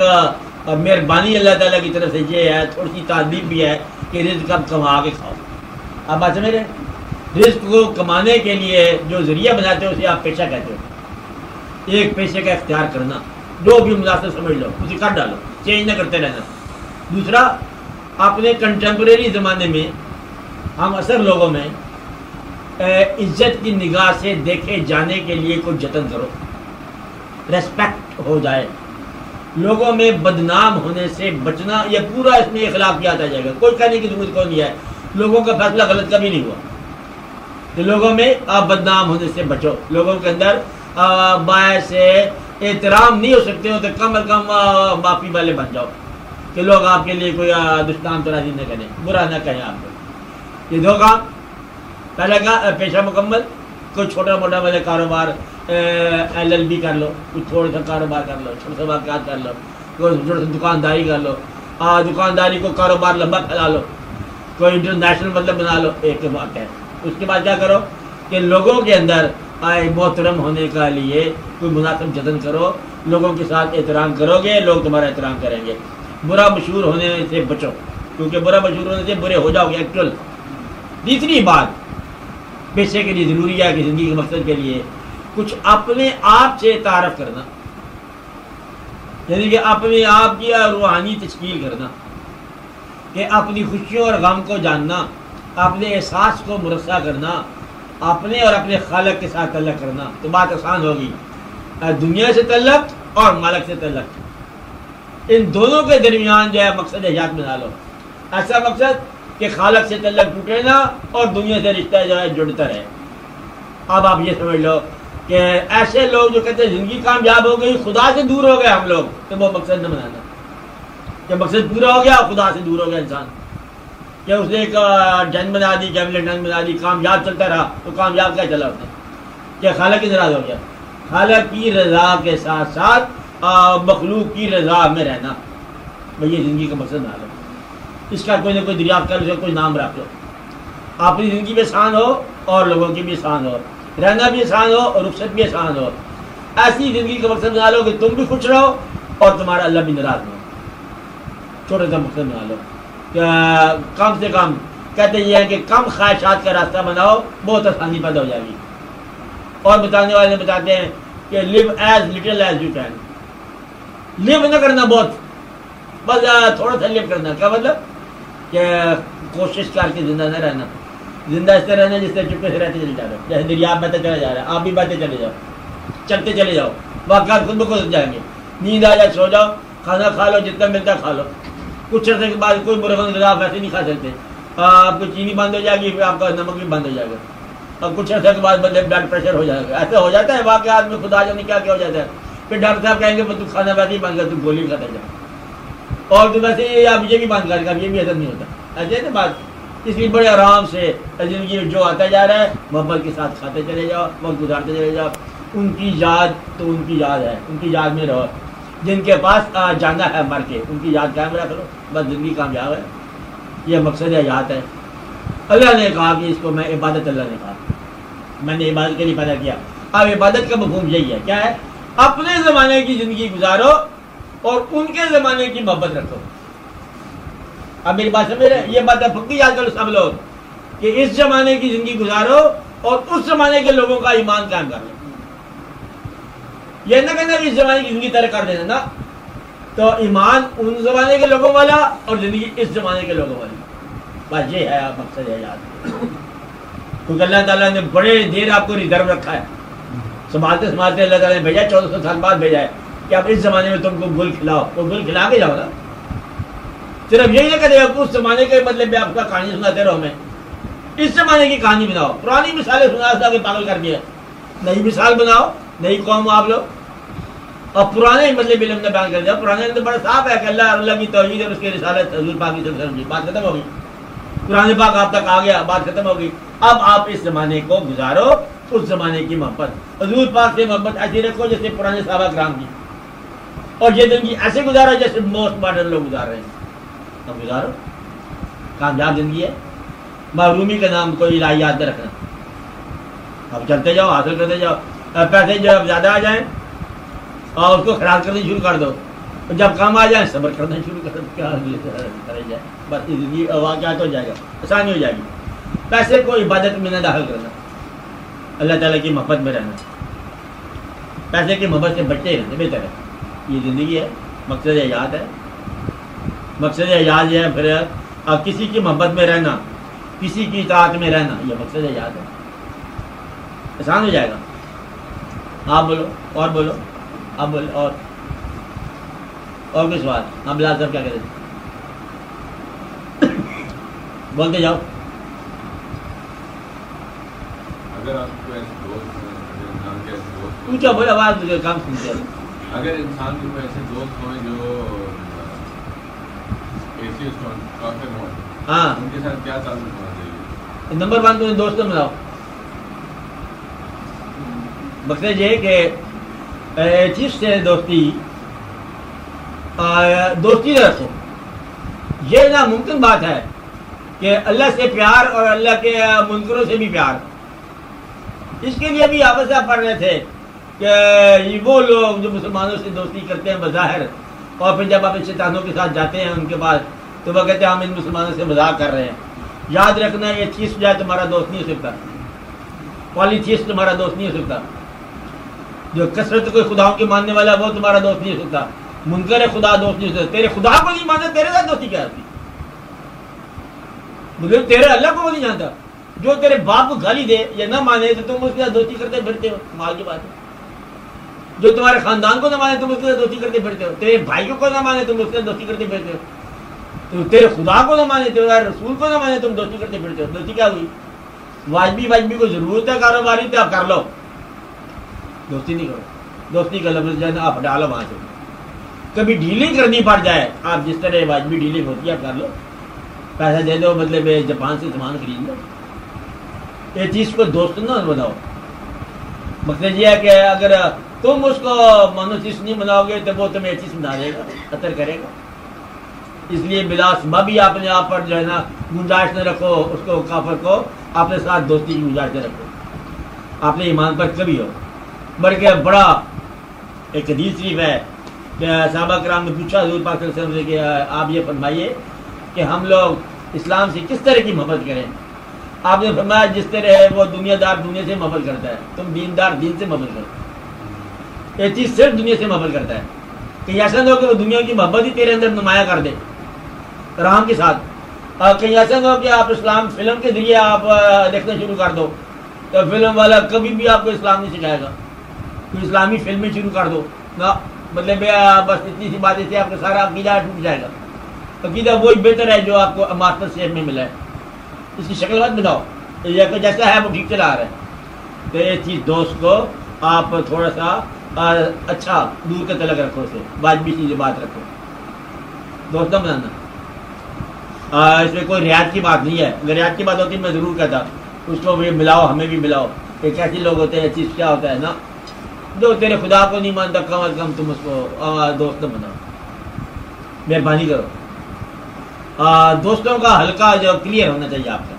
مہربانی اللہ تعالیٰ کی طرف سے یہ ہے، تھوڑی سی تعلیم بھی ہے کہ رزق اب کما کے کھاؤ. آپ بات سمجھ رہے ہیں؟ رزق کو کمانے کے لیے جو ذریعہ بناتے ہو اسے آپ پیشہ کہتے ہو. ایک پیشے کا اختیار کرنا، جو بھی مناسب سمجھ لو اسے کر ڈالو، چینج نہ کرتے رہنا. دوسرا، اپنے کنٹمپریری زمانے میں ہم اثر لوگوں میں عزت کی نگاہ سے دیکھے جانے کے لیے کوئی جتن کرو، ریسپیکٹ ہو جائے. لوگوں میں بدنام ہونے سے بچنا، یہ پورا اس میں اخلاقیات آ جائے گا. کوئی کہنے کی ضرورت کوئی نہیں ہے، لوگوں کا فیصلہ غلط کبھی نہیں ہوا. تو لوگوں میں آپ بدنام ہونے سے بچو. لوگوں کے اندر باعث احترام نہیں ہو سکتے ہو تو کم از کم معافی والے بن جاؤ کہ لوگ آپ کے لیے کوئی دشنام ترازی نہ کریں، برا نہ کہیں آپ کو. یہ دو کام. پہلا کہا پیشہ مکمل، کوئی چھوٹا موٹا والے کاروبار LLB کر لو، کوئی تھوڑا سا کاروبار کر لو، چھوٹا سا واقعات کر لو، کوئی چھوٹا سا دکانداری کر لو. دکانداری کو کاروبار لمبا پھیلا لو، کوئی انٹرنیشنل مطلب بنا لو. ایک بات ہے. اس کے بعد کیا کرو کہ لوگوں کے اندر محترم ہونے کا لیے کوئی مناسب جتن کرو. لوگوں کے ساتھ احترام کرو گے، لوگ تمہارا احترام کریں گے. برا مشہور ہونے سے بچو، کیونکہ برا مشہور ہونے سے برے ہو جاؤ گے ایکچوئل. تیسری بات پیشے کے لیے ضروری ہے کہ زندگی کے مقصد کے لیے کچھ اپنے آپ سے تعارف کرنا، یعنی کہ اپنے آپ کی روحانی تشکیل کرنا، کہ اپنی خوشیوں اور غم کو جاننا، اپنے احساس کو مرصع کرنا، اپنے اور اپنے خالق کے ساتھ تعلق کرنا. تو بات آسان ہوگی. دنیا سے تعلق اور مالک سے تعلق، ان دونوں کے درمیان جو ہے مقصد حیات بنا لو. ایسا مقصد کہ خالق سے تعلق ٹوٹے نہ اور دنیا سے رشتہ جو ہے جڑتا رہے. اب آپ یہ سمجھ لو کہ ایسے لوگ جو کہتے ہیں زندگی کامیاب ہو گئی، خدا سے دور ہو گئے ہم لوگ، تو وہ مقصد نہ بنانا. کہ مقصد پورا ہو گیا، خدا سے دور ہو گیا انسان، کہ اس نے ایک جنگ بنا دی، کیبلٹ جنگ بنا دی، کامیاب چلتا رہا تو کامیاب کیا چلا اس نے؟ کہ خالق کی ناراض ہو گیا. خالق کی رضا کے ساتھ ساتھ مخلوق کی رضا میں رہنا، بھئی یہ زندگی کا مقصد نہ لو. اس کا کوئی نہ کوئی دریافت کر لو، کوئی نام رکھ لو. اپنی زندگی بھی آسان ہو اور لوگوں کی بھی آسان ہو، رہنا بھی آسان ہو اور رخصت بھی آسان ہو. ایسی زندگی کا مقصد بنا لو کہ تم بھی خوش رہو اور تمہارا اللہ بھی ناراض نہ ہو. چھوٹا سا مقصد بنا لو کہ کم سے کم، کہتے یہ ہے کہ کم خواہشات کا راستہ بناؤ، بہت آسانی پیدا ہو جائے گی. اور بتانے والے بتاتے ہیں کہ live as little as you can. Live نہ کرنا بہت، بس تھوڑا سا لیو کرنا. کیا مطلب؟ کہ کوشش کر کے زندہ نہ رہنا. زندہ اس طرح رہنا جس طرح چپے سے رہتے چلے جا رہے ہو. جیسے دریا بہتے چلا جا رہا ہے، آپ بھی بہتے چلے جاؤ، چلتے چلے جاؤ، واقعات خود بخود جائیں گے. نیند آ جائے سو جاؤ، کھانا کھا لو جتنا ملتا ہے کھا لو. کچھ عرصے کے بعد کوئی مرغن غذا آپ ایسے نہیں کھا سکتے. آپ کو چینی بند ہو جائے گی، پھر آپ کا نمک بھی بند ہو جائے گا. اور کچھ عرصے کے بعد بندے بلڈ پریشر ہو جائے گا. ایسا ہو جاتا ہے واقعات میں، خدا جانے کیا کیا ہو جاتا ہے. پھر ڈاکٹر صاحب کہیں گے تو کھانا ویسے ہی بند کر، تو گولی کھاتا جا، اور تو ویسے ہی آپ یہ بھی بند کر، یہ بھی اثر نہیں ہوتا. ایسے نا بات. اس لیے بڑے آرام سے زندگی میں جو آتا جا رہا ہے محبت کے ساتھ کھاتے چلے جاؤ، وقت گزارتے چلے جاؤ. ان کی یاد تو ان کی یاد ہے، ان کی یاد میں رہو. جن کے پاس جانا ہے مر کے، ان کی یاد قائم رکھ لو، بس زندگی کامیاب ہے. یہ مقصد حیات ہے. اللہ نے کہا کہ اس کو میں عبادت، اللہ نے کہا میں نے عبادت کے لیے پیدا کیا. اب عبادت کا مفہوم یہی ہے. کیا ہے؟ اپنے زمانے کی زندگی گزارو اور ان کے زمانے کی محبت رکھو. اب میری بات سمجھ رہے ہیں؟ یہ بات پکی یاد کرو سب لوگ کہ اس زمانے کی زندگی گزارو اور اس زمانے کے لوگوں کا ایمان قائم کر لو. یہ نہ کہنا کہ اس زمانے کی زندگی ترک کر دینا نا. تو ایمان ان زمانے کے لوگوں والا اور زندگی اس زمانے کے لوگوں والی. بس یہ ہے مقصد ہے یاد. کیونکہ اللہ تعالیٰ نے بڑے دیر آپ کو ریزرو رکھا ہے. سنبھالتے سنبھالتے اللہ تعالیٰ نے بھیجا، 1400 سال بعد بھیجا ہے کہ اب اس زمانے میں تم کو گل کھلاؤ. تو گل کھلا کے جاؤ نا. صرف یہی نہ کرے آپ اس زمانے کے مطلب آپ کا کہانی سناتے رہو. ہمیں اس زمانے کی کہانی بناؤ. پرانی مثالیں سنا کے پاگل کر دیا. نئی مثال بناؤ، نئی قوم آپ لوگ، اور پرانے مطلب علم نے بیان کر دیا. پرانے علم بڑا صاف ہے کہ اللہ کی توحید اور اس کے رسالت حضور پاک کی سمجھی. بات ختم ہو گئی. قرآن پاک آپ تک آ گیا، بات ختم ہو گئی. اب آپ اس زمانے کو گزارو، اس زمانے کی محبت. حضور پاک سے محبت ایسی رکھو جیسے پرانے صحابہ کرام کی، اور یہ زندگی ایسے گزارو جیسے موسٹ ماڈرن لوگ گزار رہے ہیں. اب گزارو، کامیاب زندگی ہے. محرومی کا نام کوئی الہی یاد نہ رکھنا. اب چلتے جاؤ، حاصل کرتے جاؤ. پیسے جب زیادہ آ جائیں اور اس کو خراب کرنا شروع کر دو جب کام آ جائے صبر کرنا شروع کر جائے، بس زندگی واقعات ہو جائے گا، آسانی ہو جائے گی. پیسے کو عبادت میں نہ داخل کرنا، اللہ تعالیٰ کی محبت میں رہنا، پیسے کی محبت سے بچتے رہنا بہتر ہے. یہ زندگی ہے، مقصد حیات ہے. مقصد حیات یہ ہے پھر اب کسی کی محبت میں رہنا، کسی کی اطاعت میں رہنا، یہ مقصد حیات ہے. آسان ہو جائے گا. آپ بولو، اور بولو، آپ بولو، اور کوئی سوال؟ آپ بلال صاحب کیا کہتے ہیں؟ بولتے جاؤ. اگر آپ کو ایسے دوست ہیں، انسان کے ایسے دوست پوچھو، بولو، آواز کام سنتے ہیں. اگر انسان کے کوئی ایسے دوست ہوں جو ایتھیسٹ ہوں، کافر ہوں، ہاں، ان کے ساتھ کیا تعلق ہونا چاہیے؟ نمبر 1 تمہیں دوست بناؤ. مقصد یہ کہ چیز سے دوستی نہ رکھو. یہ ناممکن بات ہے کہ اللہ سے پیار اور اللہ کے منکروں سے بھی پیار. اس کے لیے بھی آپس میں پڑھ رہے تھے کہ وہ لوگ جو مسلمانوں سے دوستی کرتے ہیں بظاہر، اور پھر جب آپ شیطانوں کے ساتھ جاتے ہیں ان کے پاس تو وہ کہتے ہیں ہم ان مسلمانوں سے مذاق کر رہے ہیں. یاد رکھنا، یہ ایتھیسٹ جو ہے تمہارا دوست نہیں ہو سکتا، پالیتھیسٹ تمہارا دوست نہیں ہو سکتا. جو کثرت کوئی خداؤں کے ماننے والا وہ تمہارا دوست نہیں ہو سکتا. منکر خدا دوست نہیں ہو سکتا. تیرے خدا کو نہیں مانتا، تیرے ساتھ دوستی کیا ہوتی؟ مگر تیرے اللہ کو وہ نہیں جانتا. جو تیرے باپ کو گالی دے یا نہ مانے تو تم اس کے ساتھ دوستی کرتے پھرتے ہو، کمال کی بات ہے. جو تمہارے خاندان کو نہ مانے تم اس کے ساتھ دوستی کرتے پھرتے ہو. تیرے بھائیوں کو نہ مانے تم اس کے ساتھ دوستی کرتے پھرتے ہو. تو تیرے خدا کو نہ مانے، تیرے رسول کو نہ مانے، تم دوستی کرتے پھرتے ہو. دوستی کیا ہوئی؟ واجبی کو ضرورت ہے کاروباری تو آپ کر لو، دوستی نہیں کرو. دوستی کا لفظ جو ہے نا آپ ڈالو وہاں سے. کبھی ڈیلنگ کرنی پڑ جائے، آپ جس طرح واجبی ڈیلنگ ہوتی ہے آپ کر لو. پیسہ دے دو، مطلب جاپان سے سامان خرید لو. یہ چیز کو دوست نہ بناؤ. مقصد یہ ہے کہ اگر تم اس کو مونوتھیسٹ نہیں بناؤ گے تو وہ تمہیں چیز بنا دے گا، قطر کرے گا. اس لیے بلا سبب بھی اپنے آپ پر جو ہے نا گنجائش نہ رکھو، اس کو کافر کو اپنے ساتھ دوستی کی گنجائش نہ رکھو. اپنے ایمان پر کبھی ہو. بلکہ بڑا ایک حدیث شریف ہے کہ صحابہ کرام نے پوچھا حضور پاک صلی اللہ علیہ وسلم سے کہ آپ یہ فرمائیے کہ ہم لوگ اسلام سے کس طرح کی محبت کریں. آپ نے فرمایا جس طرح وہ دنیا دار دنیا سے محبت کرتا ہے، تم دیندار دین سے محبت کرو. یہ چیز صرف دنیا سے محبت کرتا ہے. کہیں ایسا نہ ہو کہ وہ دنیا کی محبت ہی تیرے اندر نمایاں کر دے رحم کے ساتھ. اور کہیں ایسا نہ ہو کہ آپ اسلام فلم کے ذریعے آپ دیکھنا شروع کر دو تو فلم والا کبھی بھی آپ کو اسلام نہیں سکھائے گا. کوئی اسلامی فلمیں شروع کر دو نہ، مطلب بس اتنی سی باتیں سے آپ کا سارا عقیدہ ٹوٹ جائے گا. عقیدہ وہی بہتر ہے جو آپ کو ماسٹر شیپ میں ملا ہے. اس کی شکل مت بناؤ، یہ جیسا ہے وہ ٹھیک چلا رہا ہے. تو یہ چیز دوست کو آپ تھوڑا سا اچھا دور کا تلق رکھو، اسے واجبی چیزیں بات رکھو. دوست نہ بنانا. اس میں کوئی رعایت کی بات نہیں ہے. اگر رعایت کی بات ہوتی میں ضرور کہتا اس کو بھی ملاؤ، ہمیں بھی ملاؤ. ایک ایسے لوگ ہوتے ہیں، یہ چیز کیا ہوتا ہے نا، جو تیرے خدا کو نہیں مانتا کم از کم تم اس کو دوست نہ بناؤ. مہربانی کرو. دوستوں کا حلقہ جو کلیئر ہونا چاہیے آپ کا.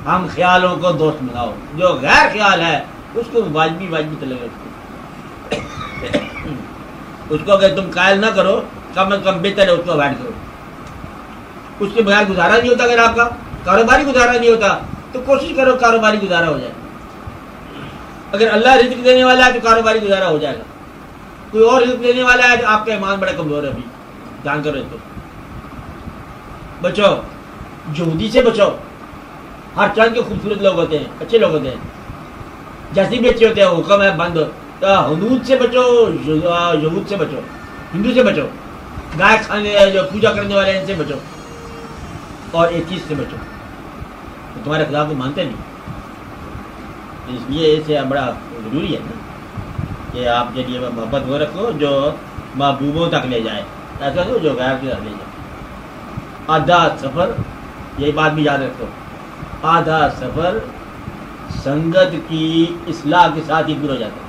ہم خیالوں کو دوست بناؤ، جو غیر خیال ہے اس کو واجبی تلق رکھو. اس کو اگر تم قائل نہ کرو کم از کم بہتر ہے اس کو اوائڈ کرو. اس کے بغیر گزارا نہیں ہوتا. اگر آپ کا کاروباری گزارا نہیں ہوتا تو کوشش کرو کاروباری گزارا ہو جائے. اگر اللہ رزق دینے والا ہے تو کاروباری گزارا ہو جائے گا. کوئی اور رزق دینے والا ہے تو آپ کا ایمان بڑا کمزور ہے. ابھی جان کرو اس کو. بچو، یہودی سے بچو. ہر چند کے خوبصورت لوگ ہوتے ہیں، اچھے لوگ ہوتے ہیں، جیسے بھی اچھے ہوتے ہیں. حکم ہے بند. حدود سے بچو، یہود سے بچو، ہندو سے بچو، گائے کھانے جو پوجا کرنے والے ہیں ان سے بچو، اور ایک چیز سے بچو، تمہارے خدا کو مانتے نہیں. اس لیے اسے بڑا ضروری ہے نا کہ آپ کے لیے محبت وہ رکھو جو محبوبوں تک لے جائے، ایسا نہیں جو غیر کے تک لے جائے. آدھا سفر، یہی بات بھی یاد رکھو، آدھا سفر سنگت کی اصلاح کے ساتھ ہی پورا ہو جاتا ہے.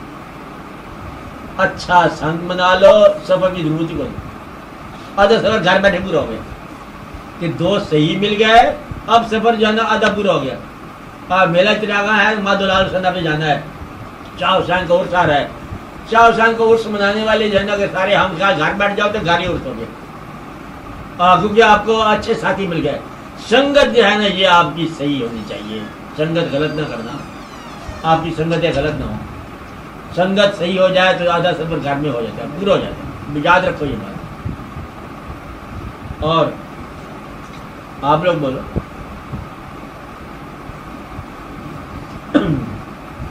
اچھا سنگ بنا لو، سفر کی ضرورت ہی کوئی. آدھا سفر گھر بیٹھے پورا ہو گیا کہ دوست صحیح مل گئے. اب سفر جو ہے نا آدھا پورا ہو گیا. میلہ چراغاں ہے، مادولال سنہ پہ جانا ہے، شاہ حسین کا عرس آ رہا ہے، شاہ حسین کو عرس منانے والے جو ہے نا اگر سارے ہم گھر بیٹھ جاؤ تو گھر ہی عرس ہو گئے، کیونکہ آپ کو اچھے ساتھی مل گئے۔ سنگت جو ہے نا یہ آپ کی صحیح ہونی چاہیے، سنگت غلط نہ کرنا، آپ کی سنگتیں غلط نہ ہوں، سنگت صحیح ہو جائے تو آدھا سفر گھر میں ہو جاتا ہے، پورا ہو جاتا ہے، یاد رکھو یہ بات۔ اور آپ لوگ بولو،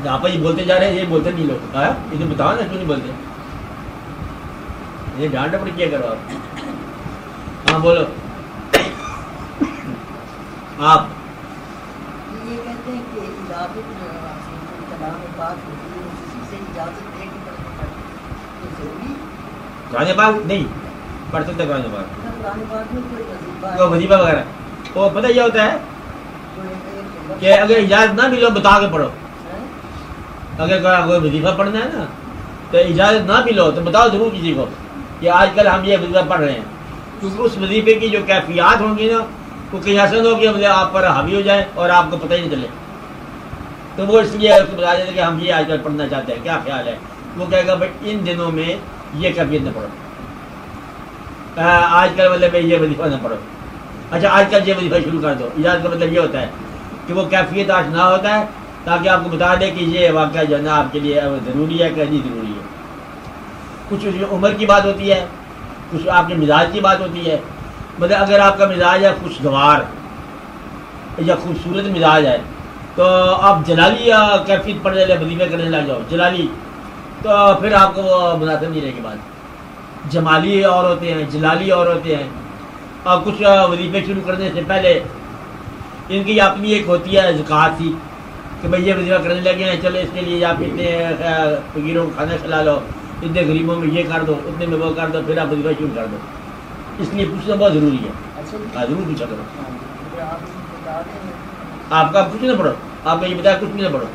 آپ یہ بولتے جا رہے ہیں، یہ بولتے نہیں لوگ، یہ بتاؤ نا کیوں نہیں بولتے، یہ ڈانٹ پڑ کیا کرو آپ۔ ہاں بولو آپ۔ یہ کہتے ہیں کہ اجازت جو ہے کلام پاک ہوتی ہے اسی سے اجازت لے کے پڑھنا پڑتا ہے، تو ضروری قرآن پاک نہیں پڑھ سکتے، قرآن پاک قرآن پاک میں کوئی وظیفہ کوئی وظیفہ وغیرہ وہ پتہ یہ ہوتا ہے ہے کہ اگر اجازت نہ ملو بتا کے پڑھو، اگر کوئی وظیفہ پڑھنا ہے نا تو اجازت نہ ملو تو بتاؤ ضرور کسی کو کہ آج کل ہم یہ وظیفہ پڑھ رہے ہیں، کیونکہ اس وظیفے کی جو کیفیات ہوں گی نا وہ کہیں ایسا نہ ہو کہ آپ پر حاوی ہو جائے اور آپ کو پتہ ہی نہیں چلے، تو وہ اس لیے اس کو بتا دیتے کہ ہم یہ آج کل پڑھنا چاہتے ہیں، کیا خیال ہے؟ وہ کہے گا بھائی ان دنوں میں یہ کیفیت نہ پڑھو، آج کل مطلب یہ وظیفہ نہ پڑھو، اچھا آج کل یہ وظیفہ شروع کر دو۔ اجازت کا مطلب یہ ہوتا ہے کہ وہ کیفیت آج نہ ہوتا ہے تاکہ آپ کو بتا دے کہ یہ واقعہ جو ہے نا آپ کے لیے ضروری ہے کہ نہیں ضروری ہے۔ کچھ عمر کی بات ہوتی ہے، کچھ آپ کے مزاج کی بات ہوتی ہے، مطلب اگر آپ کا مزاج ہے خوشگوار یا خوبصورت مزاج ہے تو آپ جلالی کیفیت پڑھنے لے وظیفے کرنے لگ جاؤ جلالی، تو پھر آپ کو وہ مناسب نہیں رہے گی بات۔ جمالی اور ہوتے ہیں، جلالی اور ہوتے ہیں، اور کچھ وظیفے شروع کرنے سے پہلے ان کی اپنی ایک ہوتی ہے زکوٰۃ سی کہ بھائی یہ وظیفہ کرنے لگے ہیں، چلو اس کے لیے آپ اتنے فقیروں کو کھانا کھلا لو، اتنے غریبوں میں یہ کر دو، اتنے میں وہ کر دو، پھر آپ وظیفہ شروع کر دو۔ اس لیے پوچھنا بہت ضروری ہے، ضرور پوچھا کرو۔ آپ کا کچھ نہ پڑھو، آپ کا یہ بتایا کچھ بھی نہ پڑھو،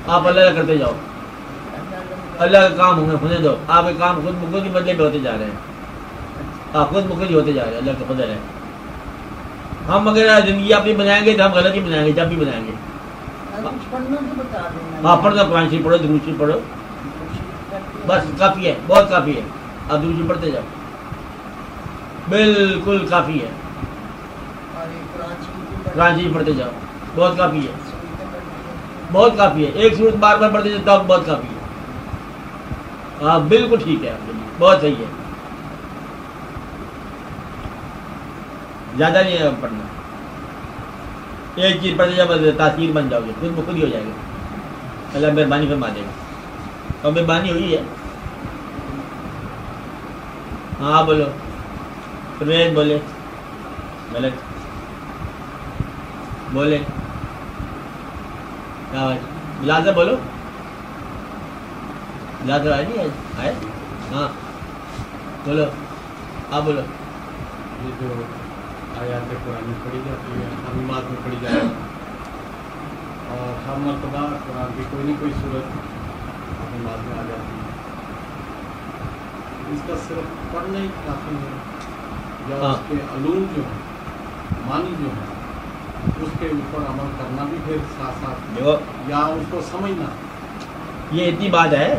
آپ اللہ کا کرتے جاؤ، اللہ کا کام ہونے دو، آپ کے کام خود بخود ہی بدلے پہ ہوتے جا رہے ہیں، آپ خود بخود ہی ہوتے جا رہے ہیں، اللہ کا فضل ہے۔ ہم اگر زندگی اپنی بنائیں گے تو ہم غلط ہی بنائیں گے، جب بھی بنائیں گے۔ آپ پڑھنا قرآن شریف پڑھو، درود شریف پڑھو، بس کافی ہے، بہت کافی ہے، آپ درود شریف پڑھتے جاؤ، بالکل کافی ہے، قرآن شریف پڑھتے جاؤ، بہت کافی ہے، بہت کافی ہے، ایک صورت بار بار پڑھتے جاؤ تو بہت کافی ہے، ہاں بالکل ٹھیک ہے، آپ کے لیے بہت صحیح ہے، زیادہ نہیں ہے پڑھنا، ایک چیز پڑھتے جاؤ تاثیر بن جاؤ گے، خود بخود ہی ہو جائے گا، اللہ مہربانی فرما دے گا، اور مہربانی ہوئی ہے۔ ہاں بولو، پرویز بولے، غلط بولے، کیا بات بلازہ بولو، بلازہ آئے نہیں آئے؟ ہاں بولو، آپ بولو۔ یہ جو آیات قرآن میں پڑھی جاتی ہے، ہر نماز میں پڑھی جاتی ہے، اور ہر مرتبہ قرآن کی کوئی نہ کوئی صورت نماز میں آ جاتی ہے، اس کا صرف پڑھنا ہی کافی ہے یا اس کے علوم جو ہیں، معنی جو ہیں، اس کے اوپر عمل کرنا بھی پھر ساتھ ساتھ، یا اس کو سمجھنا، یہ اتنی بات ہے،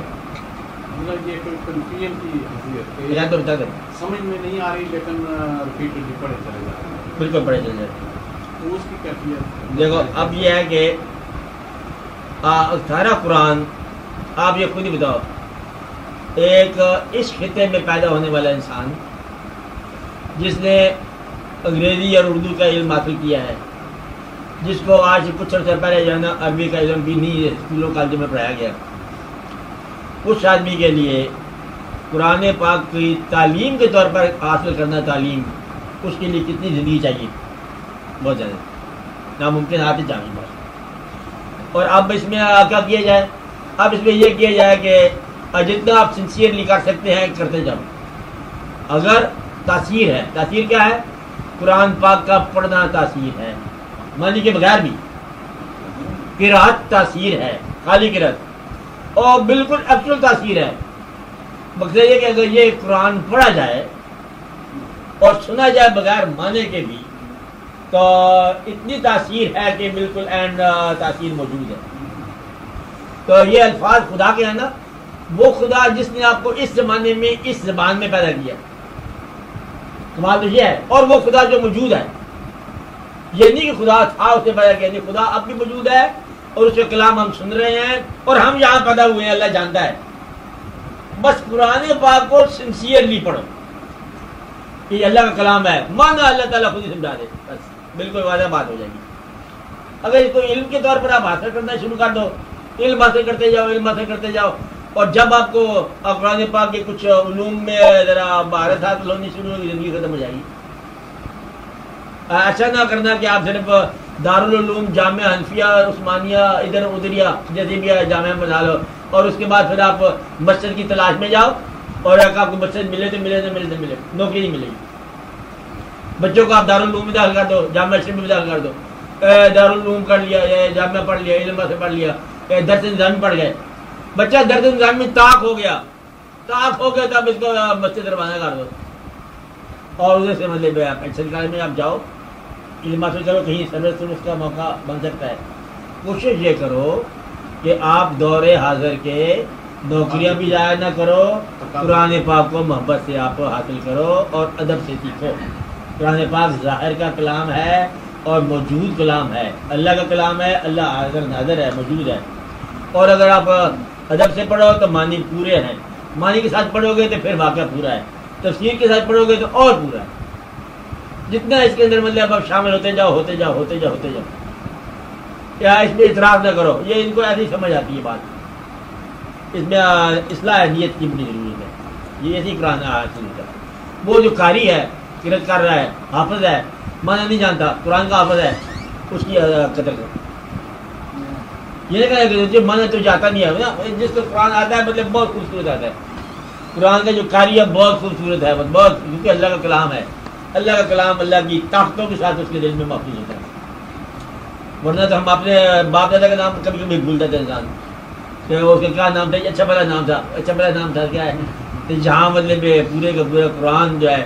مطلب یہ کوئی کنفیوژن کی حیثیت تو بتا دیں، سمجھ میں نہیں آ رہی لیکن ریپیٹڈلی پڑھے چلے جا رہے ہیں، بالکل پڑھے چل جاتے ہیں۔ تو اس کی کیفیت دیکھو اب یہ ہے کہ سارا قرآن، آپ یہ خود ہی بتاؤ، ایک اس خطے میں پیدا ہونے والا انسان جس نے انگریزی اور اردو کا علم حاصل کیا ہے، جس کو آج سے کچھ عرصے پہلے جو ہے نا عربی کا علم بھی نہیں اسکولوں کالجوں میں پڑھایا گیا، اس آدمی کے لیے قرآن پاک کی تعلیم کے طور پر حاصل کرنا، تعلیم اس کے لیے کتنی زندگی چاہیے؟ بہت زیادہ، ناممکن آتے چاہیے بس۔ اور اب اس میں کیا کیا جائے؟ اب اس میں یہ کیا جائے کہ جتنا آپ سنسیئرلی کر سکتے ہیں کرتے جاؤ۔ اگر تاثیر ہے، تاثیر کیا ہے؟ قرآن پاک کا پڑھنا تاثیر ہے، معنی کے بغیر بھی قرأت تاثیر ہے، خالی قرأت، اور بالکل ایکچوئل تاثیر ہے۔ مقصد یہ کہ اگر یہ قرآن پڑھا جائے اور سنا جائے بغیر معنی کے بھی تو اتنی تاثیر ہے کہ بالکل اینڈ تاثیر موجود ہے۔ تو یہ الفاظ خدا کے ہیں نا، وہ خدا جس نے آپ کو اس زمانے میں اس زبان میں پیدا کیا. کمال تو یہ ہے. اور وہ خدا جو موجود ہے، یہ نہیں کہ خدا تھا اس نے پیدا کیا، نہیں، خدا اب بھی موجود ہے اور اس کے کلام ہم سن رہے ہیں اور ہم یہاں پیدا ہوئے ہیں، اللہ جانتا ہے. بس قرآن پاک کو سنسیئرلی پڑھو، یہ اللہ کا کلام ہے، مانا اللہ تعالیٰ خود ہی سمجھا دے، بس بالکل واضح بات ہو جائے گی. اگر اس کو علم کے طور پر آپ حاصل کرنا شروع کر دو، علم حاصل کرتے جاؤ، علم حاصل کرتے جاؤ، اور جب آپ کو قرآن پاک کے کچھ علوم میں ذرا مہارت حاصل ہونی شروع ہوگی، زندگی ختم ہو جائے گی. ایسا نہ کرنا کہ آپ صرف دارالعلوم، جامعہ حنفیہ، عثمانیہ، ادھر ادھریا جیسے بھی جامعہ بنا لو، اور اس کے بعد پھر آپ مسجد کی تلاش میں جاؤ، اور اگر آپ کو مسجد ملے تو ملے، نہ ملے تو ملے، نوکری نہیں ملے گی. بچوں کو آپ دارالعلوم میں داخل کر دو، جامعہ شریف میں داخل کر دو، دارالعلوم پڑھ لیا یا جامعہ پڑھ لیا، علم سے پڑھ لیا، درس نظامی پڑھ گئے، بچہ درس نظامی میں طاق ہو گیا تو اب اس کو مسجد روانہ کر دو، اور ادھر سے مطلب ایکشن کالج میں آپ جاؤ، علم حاصل کرو، کہیں سروس کا موقع بن سکتا ہے. کوشش یہ کرو کہ آپ دور حاضر کے نوکریاں بھی ضائع نہ کرو، قرآن پاک کو محبت سے آپ حاصل کرو اور ادب سے سیکھو. قرآن پاک ظاہر کا کلام ہے اور موجود کلام ہے، اللہ کا کلام ہے، اللہ حاضر ناظر ہے، موجود ہے. اور اگر آپ ادب سے پڑھو تو معنی پورے ہیں، معنی کے ساتھ پڑھو گے تو پھر واقعہ پورا ہے، تفسیر کے ساتھ پڑھو گے تو اور پورا ہے. جتنا اس کے اندر مطلب آپ شامل ہوتے جاؤ. یا اس میں اعتراض نہ کرو، یہ ان کو ایسی سمجھ آتی ہے بات، اس میں اصلاح نیت کی بڑی ضرورت ہے. یہ ایسی قرآن حاصل ہے. وہ جو قاری ہے، قرأت کر رہا ہے، حافظ ہے، معنی نہیں جانتا، قرآن کا حافظ ہے، اس کی قدر کرو. یہ نہیں کہا کہ جو معنی تو جاتا نہیں ہے نا، جس کو قرآن آتا ہے مطلب بہت خوبصورت آتا ہے. قرآن کا جو قاری ہے بہت خوبصورت ہے، بہت، کیونکہ اللہ کا کلام ہے. اللہ کا کلام اللہ کی طاقتوں کے ساتھ اس کے دل میں محفوظ ہوتا ہے. ورنہ تو ہم اپنے باپ دادا کا نام کبھی کبھی بھولتا تھا انسان کہ اس کا کیا نام تھا، اچھا بڑا نام تھا کیا ہے. تو جہاں مطلب پورے کا پورا قرآن جو ہے،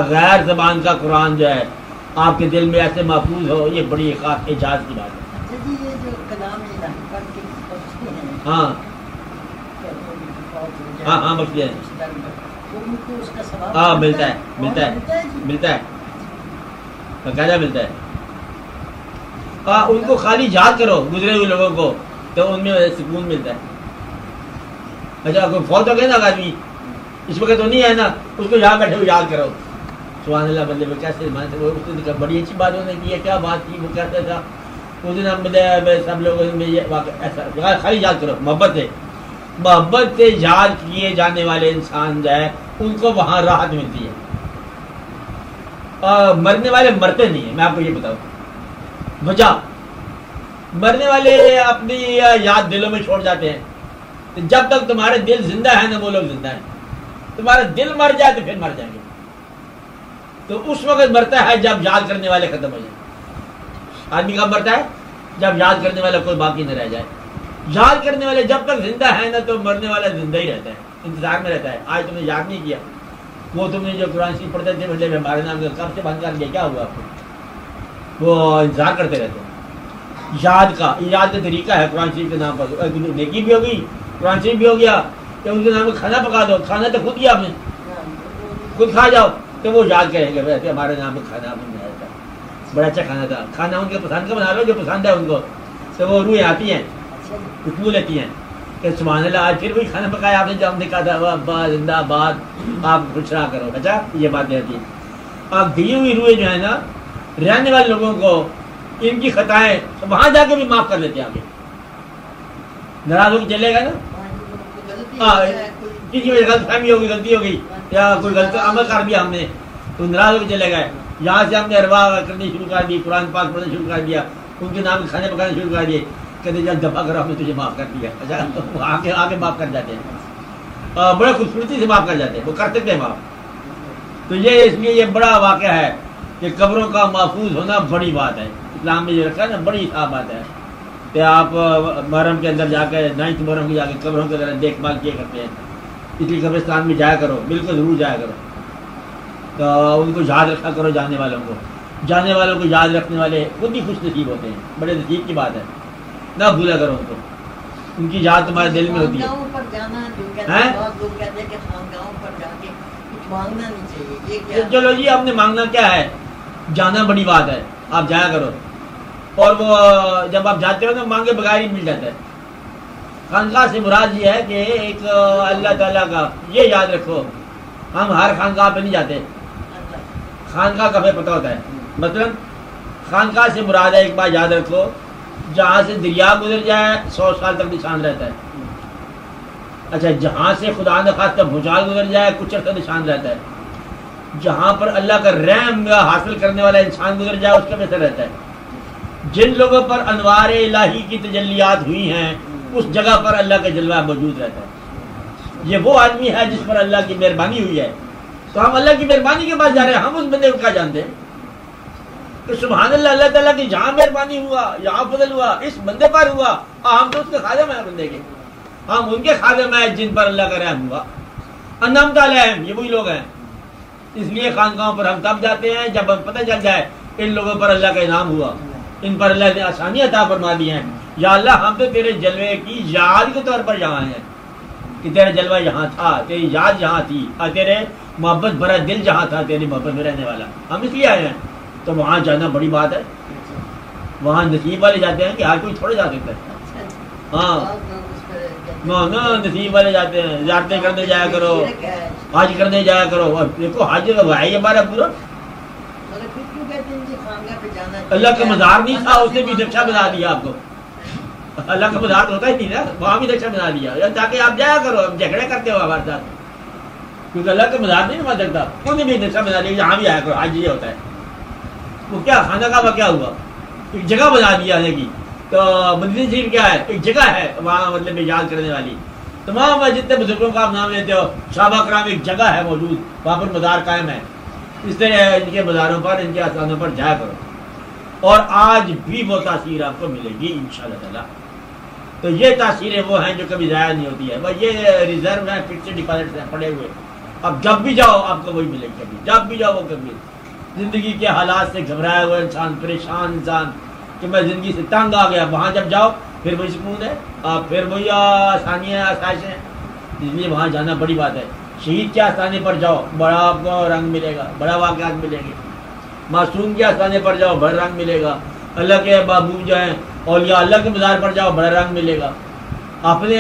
غیر زبان کا قرآن جو ہے آپ کے دل میں ایسے محفوظ ہو، یہ بڑی خاص اعجاز کی بات ہے. ہاں بخشتے ہیں، ہاں ملتا ہے باقاعدہ ملتا ہے. ان کو خالی یاد کرو، گزرے ہوئے لوگوں کو، تو ان میں سکون ملتا ہے. اچھا کوئی فوت ہو گیا نا آدمی، اس وقت تو نہیں ہے نا، اس کو یہاں بیٹھے ہوئے یاد کرو. سبحان اللہ، بندے میں کیسے بڑی اچھی بات انہوں نے کی ہے. کیا بات کی، وہ کہتا تھا اس دن سب لوگوں میں یہ ایسا خالی یاد کرو. محبت سے یاد کیے جانے والے انسان جو ہے ان کو وہاں راحت ملتی ہے. اور مرنے والے مرتے نہیں ہیں، میں آپ کو یہ بتاؤں وجہ. مرنے والے اپنی یاد دلوں میں چھوڑ جاتے ہیں. جب تک تمہارے دل زندہ ہے نا، وہ لوگ زندہ ہیں. تمہارا دل مر جائے تو پھر مر جائیں گے. تو اس وقت مرتا ہے جب یاد کرنے والے ختم ہو جائیں. آدمی کب مرتا ہے؟ جب یاد کرنے والا کوئی باقی نہ رہ جائے. یاد کرنے والے جب تک زندہ ہے نا، تو مرنے والا زندہ ہی رہتا ہے، انتظار میں رہتا ہے. آج تم نے یاد نہیں کیا، وہ تم نے جو قرآن شریف پڑھتے تھے مطلب ہمارے نام کب سے بند کر دیا، کیا ہوا آپ کو؟ وہ انتظار کرتے رہتے ہیں. یاد کا طریقہ ہے قرآن شریف کے نام پر. نیکی بھی ہوگی، قرآن شریف بھی ہو گیا، کہ ان کے نام پر کھانا پکا دو. کھانا تو خود کیا آپ نے، خود کھا جاؤ، تو وہ یاد کریں گے ویسے ہمارے نام پہ کھانا بنایا تھا، بڑا اچھا کھانا تھا. کھانا ان کے پسند کا بنا لو، جو پسند ہے ان کو، تو وہ روحیں آتی ہیں، خوشبو لیتی ہیں کہ سبحان اللہ آج پھر وہی کھانا پکایا آپ نے جو ہم نے کہا تھا. وہ ابا زندہ آباد، آپ خوش رہا کرو. اچھا یہ باتیں ہوتی ہیں. آپ دی ہوئی روحیں جو ہے نا، رہنے والے لوگوں کو ان کی خطائیں وہاں جا کے بھی معاف کر لیتے ہیں. آگے ناراض ہو کے چلے گا نا، کسی وجہ غلط فہمی ہوگی، غلطی ہو گئی، یا کوئی غلط عمل کر دیا ہم نے، تو ناراض ہو کے چلے گئے. یہاں سے ہم نے ارواح کرنی شروع کر دی، قرآن پاک پڑھنا شروع کر دیا، ان کے نام کھانے پکانے شروع کر دیے. کہتے جب دفعہ کرو ہم نے تجھے معاف کر دیا. اچھا آگے معاف کر جاتے ہیں، بڑے خوبصورتی سے معاف کر جاتے ہیں، وہ کرتے تھے معاف. تو یہ اس لیے یہ بڑا واقعہ ہے کہ قبروں کا محفوظ ہونا بڑی بات ہے. اسلام میں یہ رکھا ہے نا، بڑی صاف بات ہے کہ آپ محرم کے اندر جا کے 9 محرم کے جا کے قبروں کے ذرا دیکھ بھال کیے کرتے ہیں. اس لیے قبرستان میں جایا کرو، بالکل ضرور جایا کرو. تو ان کو یاد رکھا کرو، جانے والوں کو یاد رکھنے والے خود ہی خوش نصیب ہوتے ہیں. بڑے نصیب کی بات ہے، نہ بھولا کرو ان کو. ان کی یاد تمہارے دل میں ہوتی ہے. خانقاہوں پر جانا جو کہتے ہیں، بعض لوگ کہتے ہیں کہ خانقاہوں پر جا کے کچھ مانگنا نہیں چاہیے، یہ کیا؟ چلو جی آپ نے مانگنا کیا ہے، جانا بڑی بات ہے، آپ جایا کرو. اور وہ جب آپ جاتے ہو تو مانگے بغیر ہی مل جاتا ہے. خانقاہ سے مراد یہ ہے کہ ایک اللہ تعالیٰ کا، یہ یاد رکھو ہم ہر خانقاہ پہ نہیں جاتے، خانقاہ کا پھر پتہ ہوتا ہے. مثلا خانقاہ سے مراد ہے، ایک بات یاد رکھو، جہاں سے دریا گزر جائے 100 سال تک نشان رہتا ہے. اچھا جہاں سے خدا نخواستہ بھوچال گزر جائے کچھ عرصہ نشان رہتا ہے. جہاں پر اللہ کا رحم حاصل کرنے والا انسان گزر جائے اس کا بہتر رہتا ہے. جن لوگوں پر انوار الہی کی تجلیات ہوئی ہیں اس جگہ پر اللہ کا جلوہ موجود رہتا ہے. یہ وہ آدمی ہے جس پر اللہ کی مہربانی ہوئی ہے، تو ہم اللہ کی مہربانی کے پاس جا رہے ہیں. ہم اس بندے کو کیا جانتے ہیں کہ سبحان اللہ، اللہ تعالیٰ کی جہاں مہربانی ہوا، یہاں فضل ہوا، اس بندے پر ہوا. ہم تو اس کے خادم ہیں، بندے کے ہم ان کے خادم ہیں جن پر اللہ کا رحم ہوا. انعمت علیہم، یہ وہی لوگ ہیں. اس لیے خانقاہوں پر ہم تب جاتے ہیں جب ہم پتہ چل جائے ان لوگوں پر اللہ کا انعام ہوا، ان پر اللہ نے آسانی عطا فرما دی ہیں. یا اللہ ہم تو تیرے جلوے کی یاد کے طور پر یہاں ہیں کہ تیرا جلوہ یہاں تھا، تیری یاد یہاں تھی، اور تیرے محبت بھرا دل جہاں تھا، تیری محبت میں رہنے والا. ہم اس لیے آئے ہیں. تو وہاں جانا بڑی بات ہے. وہاں نصیب والے جاتے ہیں کہ ہر کوئی تھوڑے جا سکتا ہے. ہاں نا نصیب والے جاتے ہیں. زیارتیں کرنے جایا کرو، حج کرنے جایا کرو. اور دیکھو حج ہے ہمارا پورا. اللہ کا مزار نہیں تھا، اس نے بھی نقشہ بنا دیا آپ کو. اللہ کا مزار ہوتا ہی نہیں نا، وہاں بھی نقشہ بنا دیا تاکہ آپ جایا کرو. اب جھگڑے کرتے ہو ہمارے ساتھ کیونکہ اللہ کا مزار نہیں بنا سکتا، انہوں نے بھی نقشہ بنا دیا یہاں بھی آیا کرو. حج یہ ہوتا ہے. وہ کیا خانہ کعبہ کیا ہوا، ایک جگہ بنا دی آنے کی. تو مدینہ شریف کیا ہے، ایک جگہ ہے وہاں مطلب یاد کرنے والی. تمام جتنے بزرگوں کا آپ نام لیتے ہو، صحابہ کرام ایک جگہ ہے موجود، وہاں پر مزار قائم ہے. اس طرح ان کے مزاروں پر، ان کے آستانوں پر جایا کرو. اور آج بھی وہ تاثیر آپ کو ملے گی انشاءاللہ تعالیٰ. تو یہ تاثیریں وہ ہیں جو کبھی ضائع نہیں ہوتی ہے. بس یہ ریزرو ہیں، فکسڈ ڈپازٹ ہیں پڑے ہوئے. اب جب بھی جاؤ آپ کو وہی ملے گی. کبھی جب بھی جاؤ وہ کبھی. زندگی کے حالات سے گھبرایا ہوا انسان، پریشان انسان کہ میں زندگی سے تنگ آ گیا، وہاں جب جاؤ پھر وہی سکون ہے، پھر وہی آسانیاں آسائشیں. اس لیے وہاں جانا بڑی بات ہے. شہید کے آستانے پر جاؤ بڑا آپ کو رنگ ملے گا، بڑا واقعات ملیں گے. معصوم کے آستانے پر جاؤ بڑا رنگ ملے گا. اللہ کے محبوب جو ہیں اولیاء اللہ کے مزار پر جاؤ بڑا رنگ ملے گا. اپنے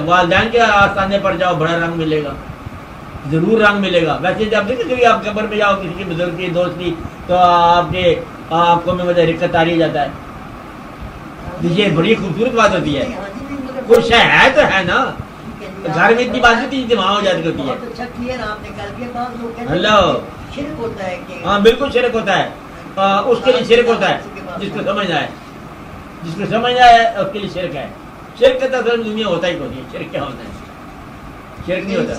والدین کے آستانے پر جاؤ بڑا رنگ ملے گا، ضرور رنگ ملے گا. ویسے جب دیکھیں کبھی آپ قبر میں جاؤ کسی کے بزرگ کی، دوست کی، تو آپ کو میں مجھے رکت آ رہی جاتا ہے. یہ بڑی خوبصورت بات ہوتی ہے. کوئی شے ہے تو ہے نا، گھر میں اتنی بات ہوتی ہے وہاں ہو جاتی ہوتی ہے. ہلو ہاں بالکل شرک ہوتا ہے. اس کے لیے شرک ہوتا ہے جس کو سمجھنا ہے، جس کو سمجھنا ہے اس کے لیے شرک ہے. شرک کا تو دنیا ہوتا ہی ہوتی ہے. شرک کیا ہوتا ہے؟ شرک نہیں ہوتا.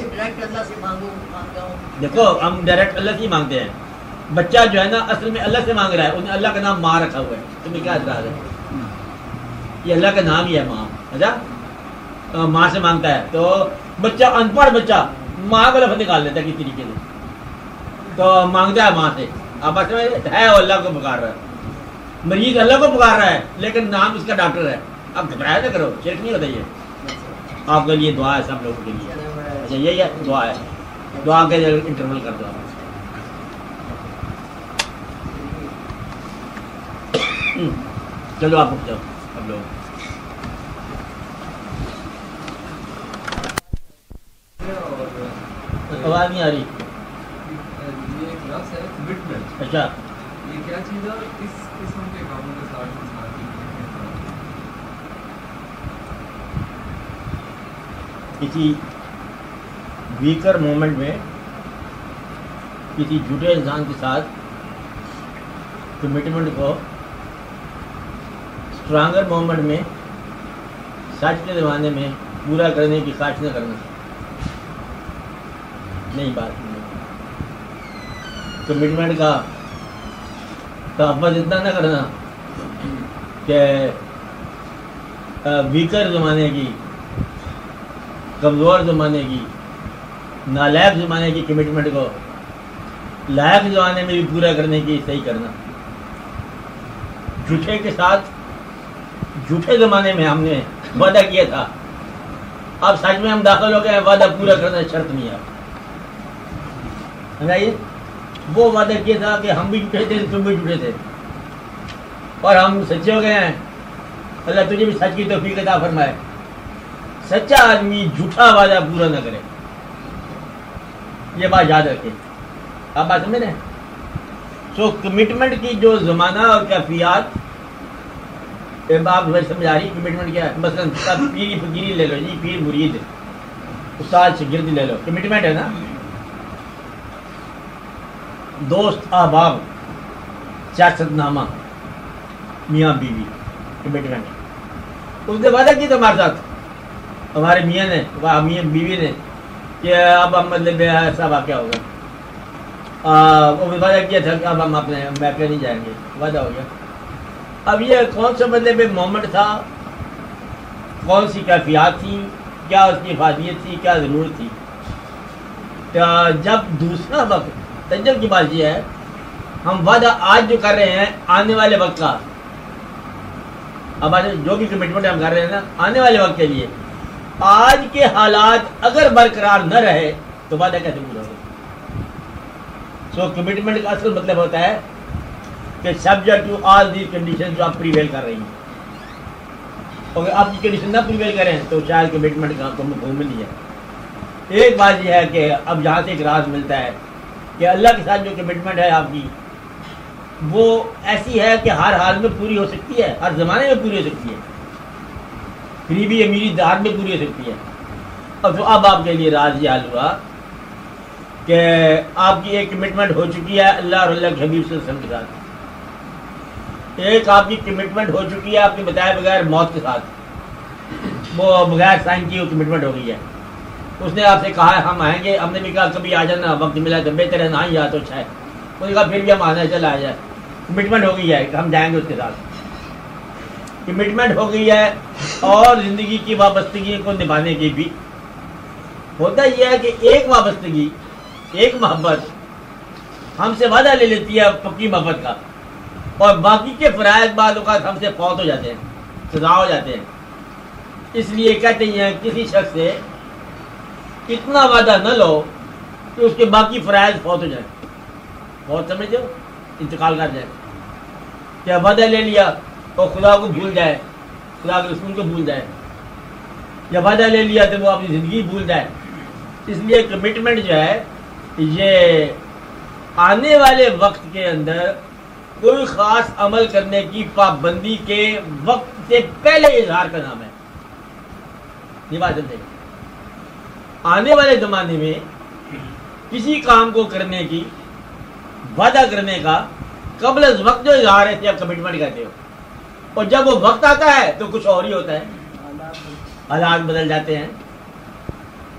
دیکھو ہم ڈائریکٹ اللہ سے ہی مانگتے ہیں. بچہ جو ہے نا اصل میں اللہ سے مانگ رہا ہے، انہیں اللہ کا نام ماں رکھا ہوا ہے. تمہیں کیا اعتراض ہے؟ یہ اللہ کا نام ہی ہے ماں. اچھا ماں سے مانگتا ہے تو بچہ ان پڑھ بچہ ماں کا لفظ نکال لیتا ہے کسی طریقے سے، تو مانگتا ہے ماں سے. اب اصل میں ہے اللہ کو پکار رہا ہے، مریض اللہ کو پکار رہا ہے لیکن نام اس کا ڈاکٹر ہے. اب گھبرایا نہ کرو، شرک نہیں ہوتا. یہ آپ کے لیے دعا ہے سب لوگوں کے لیے. اچھا یہی ہے دعا ہے، دعا کے انٹرول کر دو. چلو آپ اٹھ جاؤ اب لوگ. آواز نہیں آ رہی. اچھا یہ کیا چیز ہے؟ کس قسم کے کاموں کے ساتھ کسی ویکر مومنٹ میں کسی جھوٹے انسان کے ساتھ کمٹمنٹ کو اسٹرانگر مومنٹ میں سچ کے زمانے میں پورا کرنے کی خواہش نہ کرنا. نہیں بات نہیں. کمٹمنٹ کا تحفظ اتنا نہ کرنا کہ ویکر زمانے کی، کمزور زمانے کی، نالائق زمانے کی کمٹمنٹ کو لائق زمانے میں بھی پورا کرنے کی صحیح کرنا. جھوٹے کے ساتھ جھوٹے زمانے میں ہم نے وعدہ کیا تھا اب سچ میں ہم داخل ہو گئے ہیں، وعدہ پورا کرنا شرط نہیں ہے سمجھائیے. وہ وعدہ کیا تھا کہ ہم بھی جھوٹے تھے تم بھی جھوٹے تھے اور ہم سچے ہو گئے ہیں. اللہ تجھے بھی سچ کی توفیق عطا فرمائے. سچا آدمی جھوٹا وعدہ پورا نہ کرے، یہ بات یاد رکھے. آپ بات سمجھ رہے ہیں؟ سو کمٹمنٹ کی جو زمانہ اور کیفیات آپ سمجھ آ رہی. کمٹمنٹ کیا ہے؟ مثلاً پیری فقیری لے لو جی، پیر مرید استاد شاگرد لے لو، کمٹمنٹ ہے نا. دوست احباب، سیاست نامہ، میاں بیوی، کمٹمنٹ. اس نے وعدہ کی تھا ہمارے ساتھ، ہمارے میاں نے، میاں بیوی نے، کہ اب ہم مطلب ایسا واقعہ ہوگا. وہ بھی وعدہ کیا تھا کہ اب ہم اپنے میکے نہیں جائیں گے، وعدہ ہو گیا. اب یہ کون سا مطلب مومنٹ تھا، کون سی کیفیات تھی، کیا اس کی افادیت تھی، کیا ضرورت تھی. جب دوسرا وقت تجربے کی بات یہ ہے، ہم وعدہ آج جو کر رہے ہیں آنے والے وقت کا، اب جو بھی کمٹمنٹ ہم کر رہے ہیں نا آنے والے وقت کے لیے، آج کے حالات اگر برقرار نہ رہے تو وعدہ کیسے پورا ہوگا. سو کمٹمنٹ کا اصل مطلب ہوتا ہے کہ subject to all the condition جو آپ پریویل کر رہی ہیں. اگر آپ کی کنڈیشن نہ پریویل کریں تو شاید کمٹمنٹ کا مفہوم نہیں ہے. ایک بات یہ ہے کہ اب جہاں سے ایک راز ملتا ہے کہ اللہ کے ساتھ جو کمٹمنٹ ہے آپ کی، وہ ایسی ہے کہ ہر حال میں پوری ہو سکتی ہے، ہر زمانے میں پوری ہو سکتی ہے، غریبی امیری دار میں پوری ہو سکتی ہے. اور تو اب آپ کے لیے راز یہ حال ہوا کہ آپ کی ایک کمٹمنٹ ہو چکی ہے اللہ اور اللہ کے حبیب صلی اللہ علیہ وسلم کے ساتھ. ایک آپ کی کمٹمنٹ ہو چکی ہے آپ کے بتائے بغیر موت کے ساتھ، وہ بغیر سائن کی وہ کمٹمنٹ ہو گئی ہے. اس نے آپ سے کہا ہے ہم آئیں گے، ہم نے بھی کہا کبھی آ جانا، وقت ملا تو بہتر ہے، نہ ہی آ تو اچھا ہے. اس نے کہا پھر بھی ہم آنا ہے، چلا آ جائے. کمٹمنٹ ہو گئی ہے کہ ہم جائیں گے اس کے ساتھ. کمٹمنٹ ہو گئی ہے. اور زندگی کی وابستگی کو نبھانے کی بھی ہوتا یہ ہے کہ ایک وابستگی، ایک محبت ہم سے وعدہ لے لیتی ہے پکی محبت کا، اور باقی کے فرائض بعض اوقات ہم سے فوت ہو جاتے ہیں، سزا ہو جاتے ہیں. اس لیے کہتے ہیں کسی شخص سے اتنا وعدہ نہ لو کہ اس کے باقی فرائض فوت ہو جائیں. بہت سمجھتے ہو، انتقال کر جائے. کیا وعدہ لے لیا اور خدا کو بھول جائے، خدا کے رسول کو بھول جائے، یا وعدہ لے لیا تو وہ اپنی زندگی بھول جائے. اس لیے کمٹمنٹ جو ہے یہ آنے والے وقت کے اندر کوئی خاص عمل کرنے کی پابندی کے وقت سے پہلے اظہار کا نام ہے. یہ بات سمجھے. آنے والے زمانے میں کسی کام کو کرنے کی، وعدہ کرنے کا قبل از وقت جو اظہار ہے آپ کمٹمنٹ کہتے ہو. اور جب وہ وقت آتا ہے تو کچھ اور ہی ہوتا ہے، حالات بدل جاتے ہیں.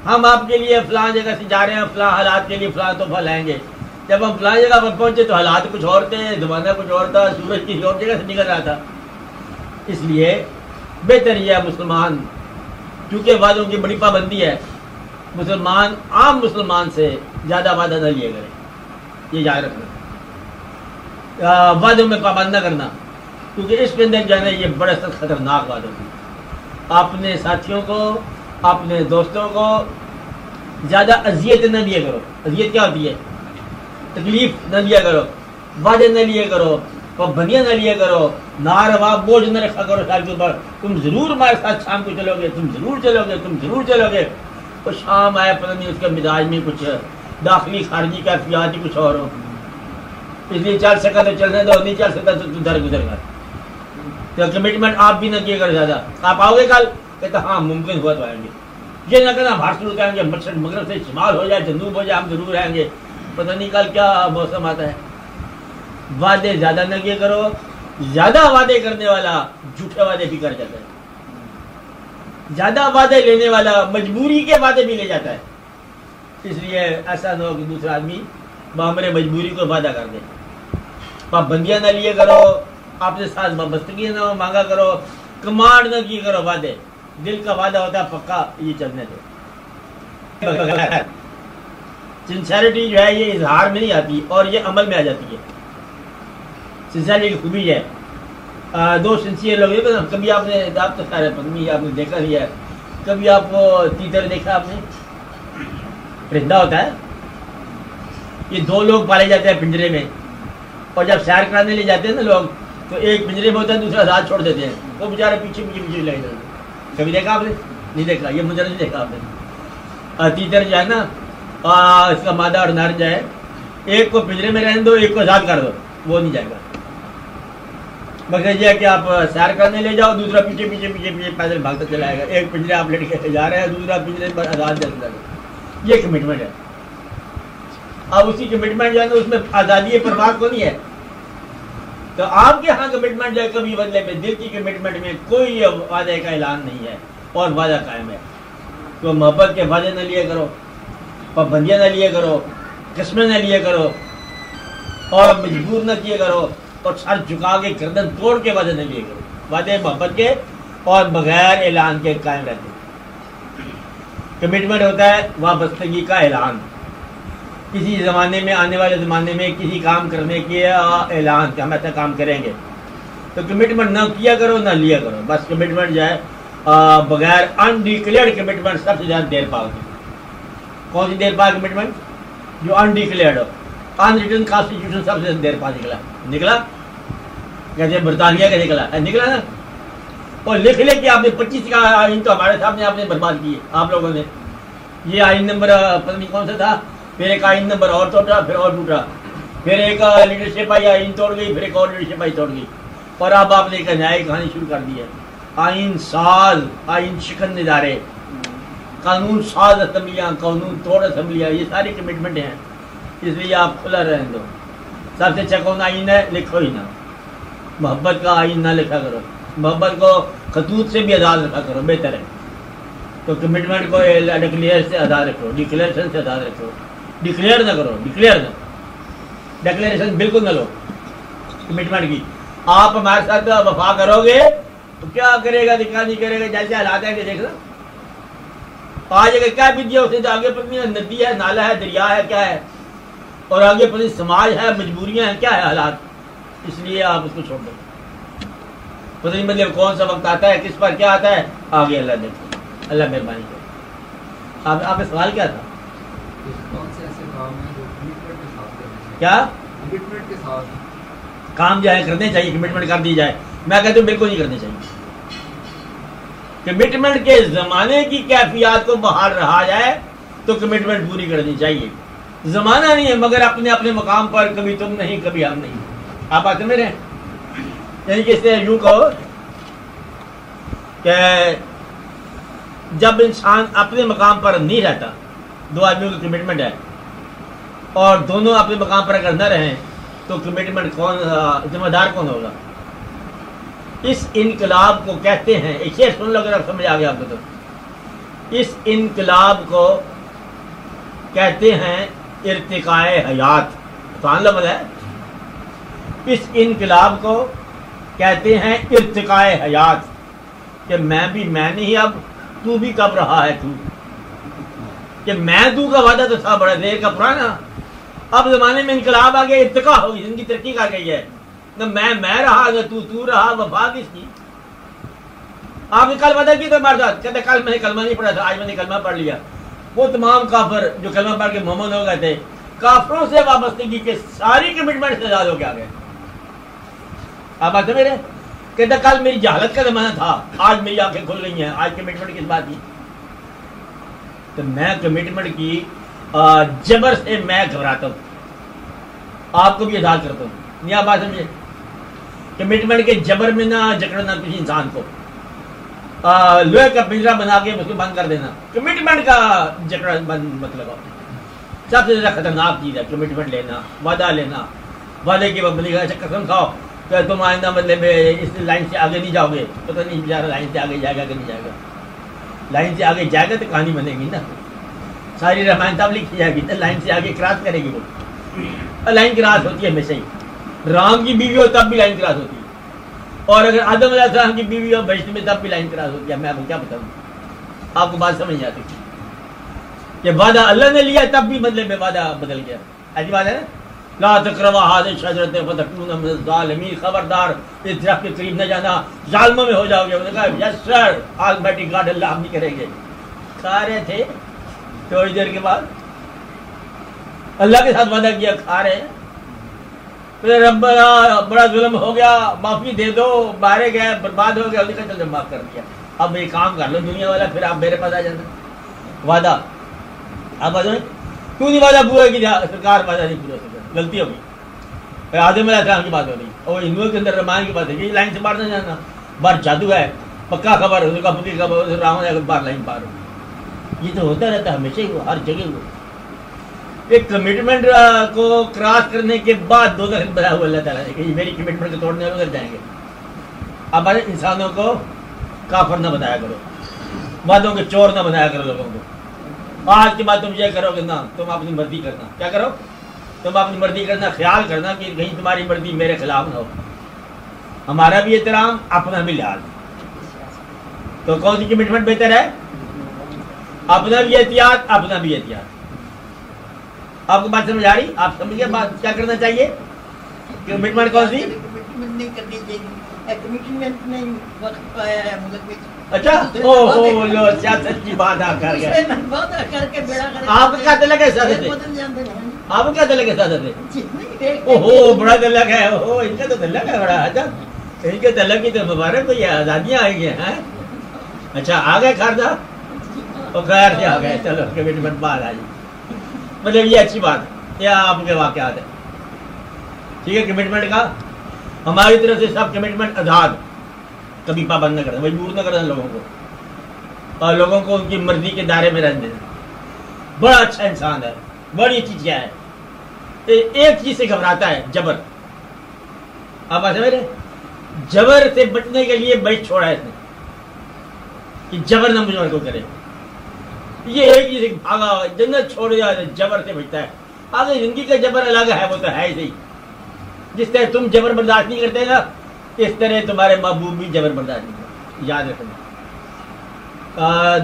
ہم آپ کے لیے فلاں جگہ سے جا رہے ہیں، فلاں حالات کے لیے فلاں تحفہ لائیں گے. جب ہم فلاں جگہ پر پہنچے تو حالات کچھ اور تھے، زمانہ کچھ اور تھا، سورج کسی اور جگہ سے نکل رہا تھا. اس لیے بہتر یہ ہے مسلمان، کیونکہ وعدوں کی بڑی پابندی ہے، مسلمان عام مسلمان سے زیادہ وعدہ نہ لیے کریں. یہ یاد رکھنا، وعدوں میں پابند نہ کرنا، کیونکہ اس کے اندر جو ہے نا یہ بڑے سخت خطرناک وعدے ہیں. اپنے ساتھیوں کو، اپنے دوستوں کو زیادہ اذیت نہ دیا کرو. اذیت کیا ہوتی ہے؟ تکلیف نہ دیا کرو، وعدے نہ لیے کرو، پابندیاں نہ لیا کرو، ناروا بوجھ نہ رکھا کرو شاید کے اوپر. تم ضرور ہمارے ساتھ شام کو چلو گے، تم ضرور چلو گے، تم ضرور چلو گے. تو شام آئے پتہ نہیں اس کے مزاج میں کچھ داخلی خارجی کیفیات ہی کچھ اور ہو. اس لیے چل سکا تو چلنے دو، نہیں چل سکا تو تم در گزر کر. تو کمٹمنٹ آپ بھی نہ کیے کر زیادہ. آپ آؤ گے کل، کہتا ہاں ممکن ہوا تو آئیں گے. یہ نہ کرنا بھار شروع کریں گے، مشرق مغرب سے شمال ہو جائے، جنوب ہو جائے، ہم ضرور آئیں گے. پتہ نہیں کل کیا موسم آتا ہے. وعدے زیادہ نہ کیے کرو. زیادہ وعدے کرنے والا جھوٹے وعدے بھی کر جاتا ہے. زیادہ وعدے لینے والا مجبوری کے وعدے بھی لے جاتا ہے. اس لیے ایسا نہ ہو کہ دوسرا آدمی بامر مجبوری کو وعدہ کر دے. پابندیاں نہ لیے کرو، اپنے ساتھ وابستگی نہ مانگا کرو، کمانڈ نہ کیے کرو. وعدے دل کا وعدہ ہوتا ہے پکا، یہ چلنے دو. سنسیریٹی جو ہے یہ اظہار میں نہیں آتی اور یہ عمل میں آ جاتی ہے. سنسیریٹی کی خوبی ہے. دو سنسیئر لوگ، کبھی آپ نے آپ تو سارے پتنی آپ نے دیکھا ہی ہے، کبھی آپ وہ تیتر دیکھا آپ نے؟ پرندہ ہوتا ہے، یہ دو لوگ پالے جاتے ہیں پنجرے میں، اور جب سیر کرانے لے جاتے ہیں نا لوگ تو ایک پنجرے میں ہوتا ہے، دوسرا آزاد چھوڑ دیتے ہیں، وہ بیچارے پیچھے پیچھے پیچھے لگے جاتے ہیں۔ کبھی دیکھا آپ نے؟ نہیں دیکھا، یہ مجھے نہیں دیکھا آپ نے۔ تیتر جو ہے نا، اس کا مادہ اور نر جو ہے، ایک کو پنجرے میں رہنے دو، ایک کو آزاد کر دو، وہ نہیں جائے گا۔ مگر یہ ہے کہ آپ سیر کرنے لے جاؤ، دوسرا پیچھے پیچھے پیچھے پیچھے پیدل بھاگتا چلا آئے گا، ایک پنجرے آپ لٹ کے جا رہے ہیں، دوسرا پنجرے پر آزاد چلتا ہے۔ یہ کمٹمنٹ ہے۔ اب اسی کمٹمنٹ جو ہے نا، اس میں آزادی پرواز کو نہیں ہے۔ تو آپ کے ہاں کمٹمنٹ جو ہے کبھی بدلے میں دل کی کمٹمنٹ میں کوئی وعدے کا اعلان نہیں ہے اور وعدہ قائم ہے۔ تو محبت کے وعدے نہ لیے کرو، پابندیاں نہ لیے کرو، قسمیں نہ لیے کرو، اور مجبور نہ کیے کرو، اور سر جھکا کے گردن توڑ کے وعدے نہ لیے کرو۔ وعدے محبت کے اور بغیر اعلان کے قائم رہتے ہیں۔ کمٹمنٹ ہوتا ہے وابستگی کا اعلان، کسی زمانے میں، آنے والے زمانے میں کسی کام کرنے کے اعلان کہ ہم ایسا کام کریں گے۔ تو کمٹمنٹ نہ کیا کرو نہ لیا کرو، بس کمٹمنٹ جو ہے بغیر انڈیکلیئرڈ کمٹمنٹ سب سے زیادہ دیر پا ہوتی ہے۔ کون سی دیر پا کمٹمنٹ؟ جو انڈیکلیئرڈ ہو۔ انریٹن کانسٹیٹیوشن سب سے دیر پا نکلا کیسے؟ برطانیہ کا نکلا نا، اور لکھ لے کہ آپ نے 25 کا آئین تو ہمارے سامنے آپ نے برباد کیے آپ لوگوں نے۔ یہ آئین نمبر پتہ نہیں کون سا تھا، پھر ایک آئین نمبر اور ٹوٹا، پھر اور ٹوٹا، پھر ایک لیڈرشپ آئی آئین توڑ گئی، پھر ایک اور لیڈرشپ آئی توڑ گئی، اور اب آپ نے ایک نئی کہانی شروع کر دی ہے۔ آئین ساز، آئین شکن ادارے، قانون ساز اسمبلیاں، قانون توڑ اسمبلیاں، یہ ساری کمٹمنٹ ہیں۔ اس لیے آپ کھلا رہنے دو۔ سب سے اچھا کون آئین ہے؟ لکھو ہی نہ۔ محبت کا آئین نہ لکھا کرو، محبت کو خطوط سے بھی آزاد رکھا کرو، بہتر ہے۔ تو کمٹمنٹ کو ڈکلیئر سے آزاد رکھو، ڈکلیئرشن سے آزاد رکھو۔ ڈکلیئر نہ کرو، ڈکلیئریشن بالکل نہ لو کمٹمنٹ کی۔ آپ ہمارے ساتھ وفا کرو گے تو کیا کرے گا، دکھا نہیں کرے گا، جیسے حالات ہیں کہ دیکھ لو۔ آج اگر کیا بھی دیا اس نے تو آگے پتنی ندی ہے، نالا ہے، دریا ہے، کیا ہے، اور آگے پتنی سماج ہے، مجبوریاں ہیں، کیا ہے حالات۔ اس لیے آپ اس کو چھوڑ دو۔ پتہ نہیں مطلب کون سا وقت آتا ہے، کس پر کیا آتا ہے، آگے اللہ دیکھو، اللہ مہربانی کرے۔ آپ کا سوال کیا تھا؟ کون سے ایسے کام ہیں جو کمٹمنٹ کے ساتھ کرنے چاہیے؟ کیا کمٹمنٹ کے ساتھ کام جو ہے کرنے چاہیے، کمٹمنٹ کر دی جائے؟ میں کہتا ہوں بالکل نہیں کرنے چاہیے۔ کمٹمنٹ کے زمانے کی کیفیات کو بحال رہا جائے تو کمٹمنٹ پوری کرنی چاہیے۔ زمانہ نہیں ہے مگر اپنے اپنے مقام پر، کبھی تم نہیں کبھی ہم نہیں۔ آپ بات سمجھ رہے ہیں؟ یعنی کہ اس سے یوں کہو کہ جب انسان اپنے مقام پر نہیں رہتا، دو آدمیوں کی کمٹمنٹ ہے اور دونوں اپنے مقام پر اگر نہ رہیں تو کمٹمنٹ کون، ذمہ دار کون ہوگا؟ اس انقلاب کو کہتے ہیں، ایک شعر سن لو اگر آپ سمجھ آ گیا آپ کو، تو اس انقلاب کو کہتے ہیں ارتقاء حیات۔ سبحان اللہ ہے۔ اس انقلاب کو کہتے ہیں ارتقاء حیات، کہ میں بھی میں نہیں، اب تو بھی کب رہا ہے تو، کہ میں تو کا وعدہ تو تھا بڑا دیر کا پرانا، اب زمانے میں انقلاب آ گیا، ارتقاء ہو گئی، زندگی ترقی کر گئی ہے، نہ میں رہا نہ تو رہا، وفا کس کی؟ آپ نے کل وعدہ کی تو ہمارے ساتھ، کہتے کل میں نے کلمہ نہیں پڑھا تھا، آج میں نے کلمہ پڑھ لیا۔ وہ تمام کافر جو کلمہ پڑھ کے مومن ہو گئے تھے، کافروں سے وابستگی کے ساری کمٹمنٹ سے آزاد ہو کے آ گئے۔ آپ بات سمجھ رہے؟ کہتا کل میری جہالت کا زمانہ تھا، آج میری آنکھیں کھل گئی ہیں، آج کمٹمنٹ کس بات کی؟ تو میں کمٹمنٹ کی جبر سے میں گھبراتا ہوں، آپ کو بھی آزاد کرتا ہوں۔ نہیں آپ بات سمجھے؟ کمٹمنٹ کے جبر میں نہ جکڑنا کسی انسان کو، لوہے کا پنجرا بنا کے اس کو بند کر دینا، کمٹمنٹ کا جکڑا بند مت لگاؤ۔ سب سے زیادہ خطرناک چیز ہے کمٹمنٹ لینا، وعدہ لینا، وعدے کی پابندی کا۔ اچھا قسم کھاؤ کہ تم آئندہ مطلب اس لائن سے آگے نہیں جاؤ گے، پتہ نہیں بیچارہ لائن سے آگے جائے گا کہ نہیں جائے گا۔ لائن سے آگے جائے گا تو کہانی بنے گی نا، ساری رامائن تب لکھی جائے گی، تو لائن سے آگے کراس کرے گی وہ۔ لائن کراس ہوتی ہے ہمیشہ ہی، رام کی بیوی ہو تب بھی لائن کراس ہوتی ہے، اور اگر آدم علیہ السلام کی بیوی ہو بہشت میں تب بھی لائن کراس ہوتی ہے۔ میں آپ کو کیا بتاؤں، آپ کو بات سمجھ نہیں آتی کہ وعدہ اللہ نے لیا تب بھی مطلب وعدہ بدل گیا۔ ایسی بات ہے نا، لا تقربوا هذه الشجرة فتكونوا من الظالمين، خبردار اس درخت کے قریب نہ جانا، ظالموں میں ہو جاؤ گے۔ انہوں نے کہا یس سر، آلمائٹی گاڈ اللہ ہم نہیں کریں گے۔ کھا رہے تھے، تھوڑی دیر کے بعد اللہ کے ساتھ وعدہ کیا کھا رہے ہیں، پھر رب بڑا ظلم ہو گیا معافی دے دو، مارے گئے برباد ہو گیا، چل معاف کر دیا، اب یہ کام کر لو دنیا والا، پھر آپ میرے پاس آ جانا وعدہ۔ آپ بتائیں کیوں نہیں وعدہ پورا کیا؟ سرکار وعدہ نہیں پورا سکتا، غلطی ہو گئی۔ آدم علیہ السلام کی بات ہو رہی اور ہندوؤں کے اندر رمائن کی بات ہے، یہ لائن سے باہر نہ جانا، باہر جادو ہے، پکا خبر حضور کا فقیر خبر رام باہر لائن پار ہو، یہ تو ہوتا رہتا ہے ہمیشہ ہی، وہ ہر جگہ وہ ایک کمٹمنٹ کو کراس کرنے کے بعد دو دفعہ بتا ہوا اللہ تعالیٰ نے کہ میری کمٹمنٹ کو توڑنے والے ادھر جائیں گے۔ اب انسانوں کو کافر نہ بتایا کرو، وعدوں کے چور نہ بنایا کرو لوگوں کو۔ آج کے بعد تم یہ کرو کہ نہ تم اپنی مرضی کرنا، کیا کرو تم اپنی مرضی کرنا، خیال کرنا کہ کہیں تمہاری مرضی میرے خلاف نہ ہو، ہمارا بھی احترام اپنا بھی لحاظ۔ تو کون سی کمٹمنٹ بہتر ہے؟ اپنا بھی احتیاط، اپنا بھی احتیاط۔ آپ کو بات سمجھ آ رہی؟ آپ سمجھ گئے بات کیا کرنا چاہیے؟ کمٹمنٹ کون سی؟ کمٹمنٹ نہیں کرنی چاہیے، کمٹمنٹ نہیں وقت پایا ہے ملک میں۔ اچھا او لو سیاست کی بات آپ کر گئے، آپ کا کیا تعلق ہے سیاست سے؟ آپ کا کیا تعلق ہے سیاست سے؟ اوہو بڑا تعلق ہے، اوہو ان کا تو تعلق ہے بڑا، اچھا ان کے تعلق کی تو مبارک ہوئی ہے، آزادیاں آئی ہیں۔ اچھا آ گئے خاردہ اور خیر سے آ گئے، چلو کمٹمنٹ بعد آ جائے، مطلب یہ اچھی بات ہے، یہ آپ کے واقعات ہے، ٹھیک ہے۔ کمٹمنٹ کا ہماری طرف سے سب کمٹمنٹ آزاد، کبھی پابند نہ کرنا، مجبور نہ کرنا لوگوں کو، اور لوگوں کو ان کی مرضی کے دائرے میں رہنے دینا۔ بڑا اچھا انسان ہے، بڑی اچھی چیز ہے، ایک چیز سے گھبراتا ہے، جبر۔ آپ بات سمجھ رہے؟ جبر سے بچنے کے لیے بیچ چھوڑا ہے اس نے کہ جبر نہ مجھ کو کرے، یہ ایک چیز بھاگا جنت چھوڑ دیا، جبر سے بچتا ہے۔ آگے زندگی کا جبر الگ ہے، وہ تو ہے ہی صحیح، جس طرح تم جبر برداشت نہیں کرتے نا، اس طرح تمہارے محبوب بھی جبر برداشت نہیں کرتے، یاد رکھنا۔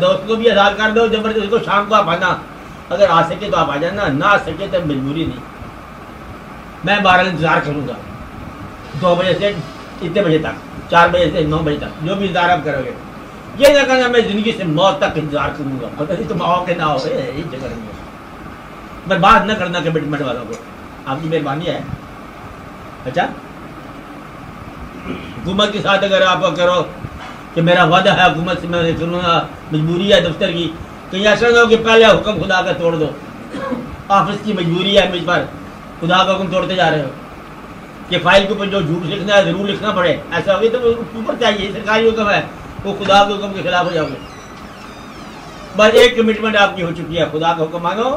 دوست کو بھی آزاد کر دو، زبردستی کو شام کو آپ آنا، اگر آ سکے تو آپ آ جانا، نہ آ سکے تو مجبوری نہیں، میں بہرحال انتظار کروں گا 2 بجے سے اتنے بجے تک، 4 بجے سے 9 بجے تک، جو بھی انتظار آپ کرو گے، یہ نہ کرنا میں زندگی سے موت تک انتظار کروں گا، پتہ نہیں تم آؤ کہ نہ آؤ، یہ جگہ نہیں ہے، برباد نہ کرنا کمٹمنٹ والوں کو، آپ کی مہربانی ہے۔ اچھا حکومت کے ساتھ اگر آپ کرو کہ میرا وعدہ ہے حکومت سے میں کروں گا، مجبوری ہے دفتر کی، کہیں ایسا نہ ہو کہ پہلے حکم خدا کا توڑ دو، آفس کی مجبوری ہے مجھ پر، خدا کا حکم توڑتے جا رہے ہو، کہ فائل کے اوپر جو جھوٹ لکھنا ہے ضرور لکھنا پڑے، ایسا ہوگی تو اوپر چاہیے، سرکاری حکم ہے، وہ خدا کے حکم کے خلاف ہو جاؤ گے۔ بس ایک کمٹمنٹ آپ کی ہو چکی ہے، خدا کا حکم مانو،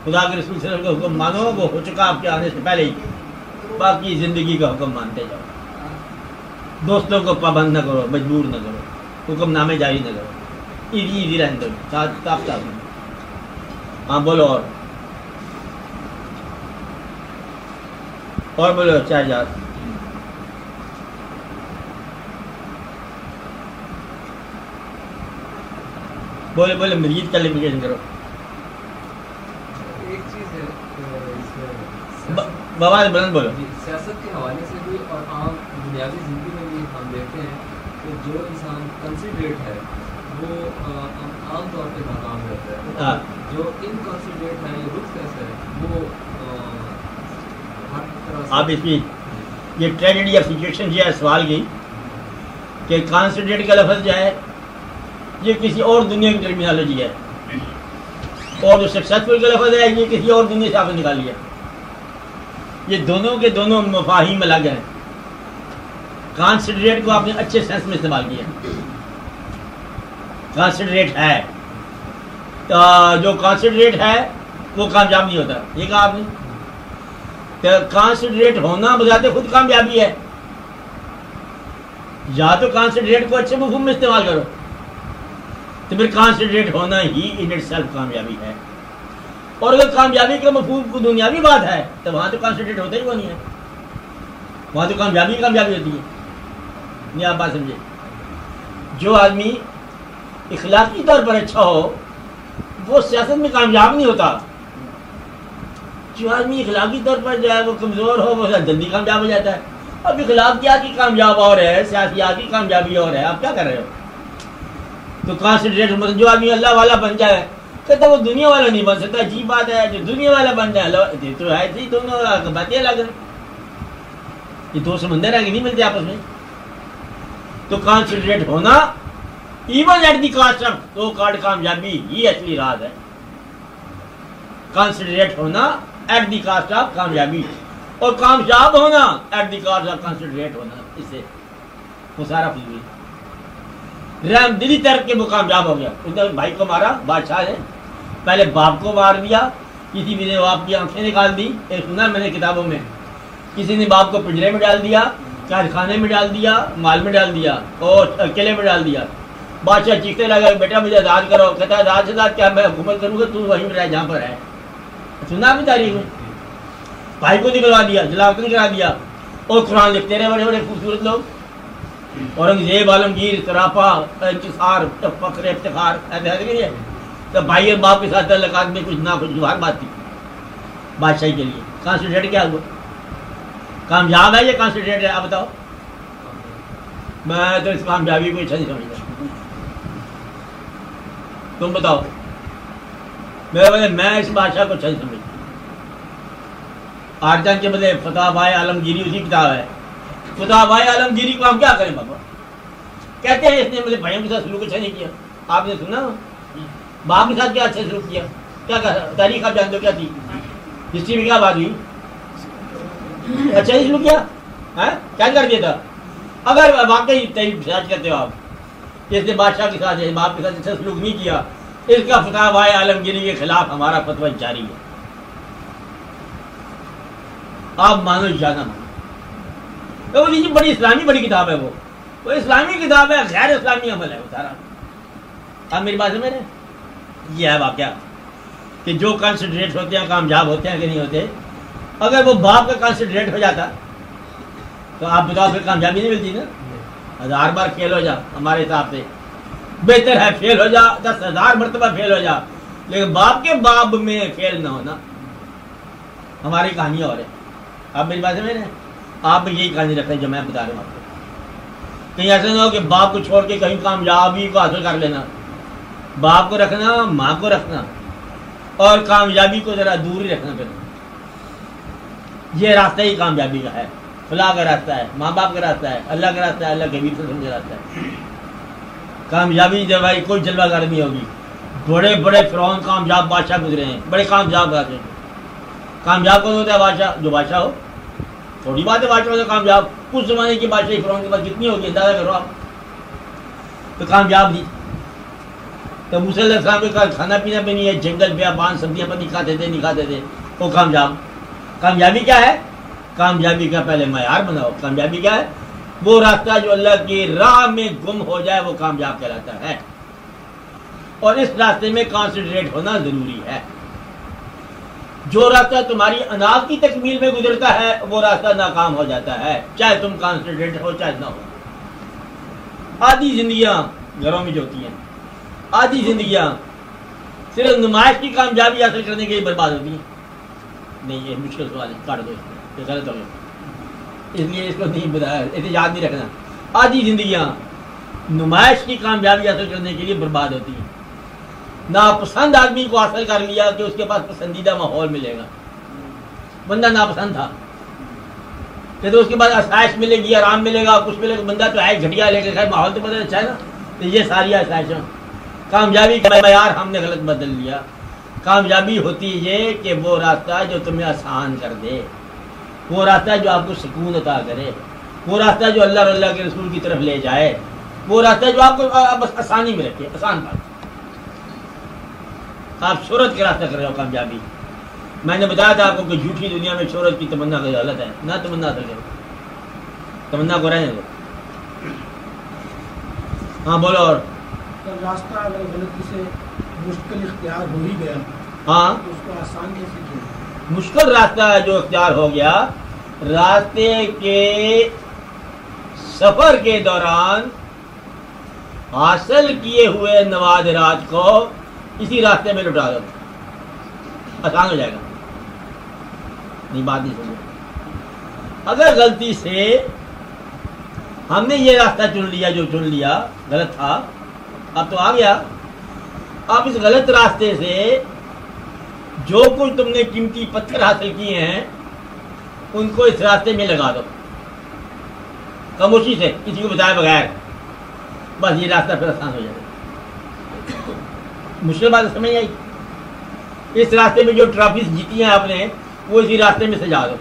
خدا کے رسول صلی اللہ علیہ وسلم کا حکم مانو، وہ ہو چکا آپ کے آنے سے پہلے ہی، باقی زندگی کا حکم مانتے جاؤ، دوستوں کو پابند نہ کرو، مجبور نہ کرو، حکم نامے جاری نہ کرو، ایزی رہنے دو، صاف۔ ہاں بولو، اور بولو چاہے جات۔ بولے بولے مزید کلیفیکیشن کرو، ایک چیز ہے بابا بلند بولو۔ سیاست کے حوالے سے بھی اور عام بنیادی زندگی میں بھی ہم دیکھتے ہیں کہ جو انسان کنسیڈریٹ ہے وہ عام طور پہ ناکام رہتا ہے، جو انکنسیڈریٹ ہے یا رخصت ہے وہ ہر طرح سے۔ آپ اس کی یہ ٹریجڈی آف سچویشن جو ہے سوال کی کہ کانسنٹریٹ کا لفظ جو ہے یہ کسی اور دنیا کی ٹرمینالوجی ہے، اور جو سکسیسفل کا لفظ ہے یہ کسی اور دنیا سے آپ نے نکال لیا، یہ دونوں کے دونوں مفاہیم الگ ہیں۔ کانسنٹریٹ کو آپ نے اچھے سینس میں استعمال کیا، کانسنٹریٹ ہے تو جو کانسنٹریٹ ہے وہ کامیاب نہیں ہوتا، یہ کہا آپ نے، تو کانسنٹریٹ ہونا بذات خود کامیابی ہے، یا تو کانسنٹریٹ کو اچھے مفہوم میں استعمال کرو تو پھر کانسنٹریٹ ہونا ہی ان اٹ سیلف کامیابی ہے، اور اگر کامیابی کا مفہوم کو دنیاوی بات ہے تو وہاں تو کانسنٹریٹ ہوتا ہی وہ نہیں ہے، وہاں تو کامیابی ہوتی ہے۔ نہیں آپ بات سمجھے، جو آدمی اخلاقی طور پر اچھا ہو وہ سیاست میں کامیاب نہیں ہوتا، جو آدمی اخلاقی طور پر جو ہے وہ کمزور ہو وہ جلدی کامیاب ہو جاتا ہے۔ اب اخلاقیات کی کامیاب اور ہے، سیاسیات کی کامیابی اور ہے، آپ کیا کر رہے ہو؟ تو کانسنٹریٹ مطلب جو آدمی اللہ والا بن جائے کہتا وہ دنیا والا نہیں بن سکتا. عجیب بات ہے, جو دنیا والا بن جائے اللہ تو ہے تھی دونوں باتیں الگ ہیں, یہ دو سمندر ہے کہ نہیں ملتے آپس میں. تو کانسنٹریٹ ہونا even at the cost of تو کارڈ کامیابی, یہ اصلی راز ہے. کانسنٹریٹ ہونا ایٹ دی کاسٹ آف کامیابی, اور کامیاب ہونا at the cost of concentrate ہونا, اس سے وہ سارا فضول. رحم دلی ترک کے وہ کامیاب ہو گیا. اس نے بھائی کو مارا, بادشاہ نے پہلے باپ کو مار دیا, کسی بھی نے باپ کی آنکھیں نکال دی. ایک سنا میں نے کتابوں میں, کسی نے باپ کو پنجرے میں ڈال دیا, کارخانے میں ڈال دیا, مال میں ڈال دیا اور قلعے میں ڈال دیا. بادشاہ چیختے لگا بیٹا مجھے آزاد کرو. کہتا ہے آزاد سے آزاد کیا, میں حکومت کروں گا, تو وہیں رہ جہاں پر ہے. سنا بھی تاریخ میں. بھائی کو نکلوا دیا, جلاوطن کرا دیا, اور قرآن لکھتے رہے بڑے بڑے خوبصورت لوگ. اورنگزیب, عالمگیر, سراپا, انتصار, فخر, افتخار, ایسے تو بھائی اور باپ کے ساتھ تعلقات میں کچھ نہ کچھ گوار بات تھی بادشاہی کے لیے. کانسنٹریٹ کیا ہوا, کامیاب ہے یہ کانسنٹریٹ ہے؟ آپ بتاؤ. میں تو اس کامیابی کو اچھا نہیں سمجھتا. تم بتاؤ. میں اس بادشاہ کو اچھا نہیں سمجھتا. آرجان کے بدلے فتح بھائی عالمگیری اسی کتاب ہے. فتح بھائی عالمگیری کو ہم کیا کریں بابا؟ کہتے ہیں اس نے میرے بھائیوں کے ساتھ سلوک اچھا نہیں کیا. آپ نے سنا باپ کے ساتھ کیا اچھا سلوک کیا؟ کیا کہا تاریخ آپ جانتے ہو کیا تھی, ہسٹری میں کیا بات ہوئی؟ اچھا نہیں سلوک کیا, کیا کر دیا تھا؟ اگر واقعی سچ کرتے ہو آپ, اس نے بادشاہ کے ساتھ باپ کے ساتھ اچھا سلوک نہیں کیا, اس کا فتح بھائی عالمگیری کے خلاف ہمارا فتویٰ جاری ہے. آپ مانو یا نہ مانو. بڑی اسلامی بڑی کتاب ہے, وہ اسلامی کتاب ہے, غیر اسلامی عمل ہے وہ سارا. آپ میری بات سمجھ رہے ہیں؟ یہ ہے واقعہ کہ جو کانسنٹریٹ ہوتے ہیں کامیاب ہوتے ہیں کہ نہیں ہوتے. اگر وہ باپ کا کانسنٹریٹ ہو جاتا تو آپ بتاؤ پھر کامیابی نہیں ملتی نا. 1000 بار فیل ہو جا, ہمارے حساب سے بہتر ہے فیل ہو جا, 10,000 مرتبہ فیل ہو جا, لیکن باپ کے باب میں فیل نہ ہونا. ہماری کہانی اور ہے. آپ میری بات سمجھ رہے ہیں؟ آپ بھی یہی کہانی رکھ رہے ہیں جو میں بتا رہا ہوں آپ کو. کہیں ایسا نہ ہو کہ باپ کو چھوڑ کے کہیں کامیابی کو حاصل کر لینا. باپ کو رکھنا, ماں کو رکھنا, اور کامیابی کو ذرا دور ہی رکھنا. پھر یہ راستہ ہی کامیابی کا ہے. خدا کا راستہ ہے, ماں باپ کا راستہ ہے, اللہ کا راستہ ہے, اللہ کے حبیب سے سمجھا راستہ ہے. کامیابی جب بھائی کوئی جلوہ گر نہیں ہوگی. بڑے بڑے فرعون کامیاب بادشاہ گزرے ہیں, بڑے کامیاب بادشاہ. کامیاب کون ہوتا ہے؟ بادشاہ. جو بادشاہ ہو, تھوڑی بات ہے بادشاہ ہوتا کامیاب. اس زمانے کی بادشاہی فرعون کے پاس کتنی ہوگی اندازہ کرو آپ. تو کامیاب تھی. تو موسیٰ علیہ السلام کے کھانا پینا بھی نہیں ہے, جنگل بیابان سبزیاں نہیں کھاتے تھے, وہ کامیاب. کامیابی کیا ہے؟ کامیابی کا پہلے معیار بناؤ. کامیابی کیا ہے؟ وہ راستہ جو اللہ کی راہ میں گم ہو جائے وہ کامیاب کہلاتا ہے. اور اس راستے میں کانسنٹریٹ ہونا ضروری ہے. جو راستہ تمہاری اناج کی تکمیل میں گزرتا ہے وہ راستہ ناکام ہو جاتا ہے, چاہے تم کانسنٹریٹ ہو چاہے نہ ہو. آدھی زندگیاں گھروں میں جو ہوتی ہیں, آدھی زندگیاں صرف نمائش کی کامیابی حاصل کرنے کے لیے برباد ہوتی ہیں. نہیں, یہ مشکل سوال ہے, کاٹ دو اس کو, یہ غلط ہو گیا. اس لیے اس کو نہیں بتایا, اسے یاد نہیں رکھنا. آدھی زندگیاں نمائش کی کامیابی حاصل کرنے کے لیے برباد ہوتی ہیں. ناپسند آدمی کو حاصل کر لیا کہ اس کے پاس پسندیدہ ماحول ملے گا. بندہ ناپسند تھا کہ تو اس کے بعد آسائش ملے گی, آرام ملے گا, کچھ ملے گا. بندہ تو ہے گھٹیا لے کے, خیر ماحول تو بدل اچھا ہے نا. تو یہ ساری آسائشیں, کامیابی کا معیار ہم نے غلط بدل لیا. کامیابی ہوتی یہ کہ وہ راستہ جو تمہیں آسان کر دے, وہ راستہ جو آپ کو سکون عطا کرے, وہ راستہ جو اللہ اور اللہ کے رسول کی طرف لے جائے, وہ راستہ جو آپ کو بس آسانی میں رکھے. آسان بات. آپ شہرت کا راستہ کر رہے ہو کامیابی. میں نے بتایا تھا آپ کو کہ جھوٹی دنیا میں شہرت کی تمنا کا غلط ہے. نہ تمنا کر لو, تمنا کو رہنے دو. ہاں بولو. اور راستہ اگر غلطی سے مشکل اختیار ہو ہی گیا, ہاں تو اس کو آسان کیسے کیا؟ مشکل راستہ جو اختیار ہو گیا, راستے کے سفر کے دوران حاصل کیے ہوئے نوادرات کو اسی راستے میں لٹا دو, آسان ہو جائے گا. نہیں, بات نہیں سمجھو. اگر غلطی سے ہم نے یہ راستہ چن لیا جو چن لیا غلط تھا, اب تو آ گیا. اب اس غلط راستے سے جو کچھ تم نے قیمتی پتھر حاصل کیے ہیں ان کو اس راستے میں لگا دو خاموشی سے, کسی کو بتائے بغیر. بس یہ راستہ پھر آسان ہو جائے گا. مشکل بات سمجھ آئی؟ اس راستے میں جو ٹرافیز جیتی ہیں آپ نے وہ اسی راستے میں سجا دو,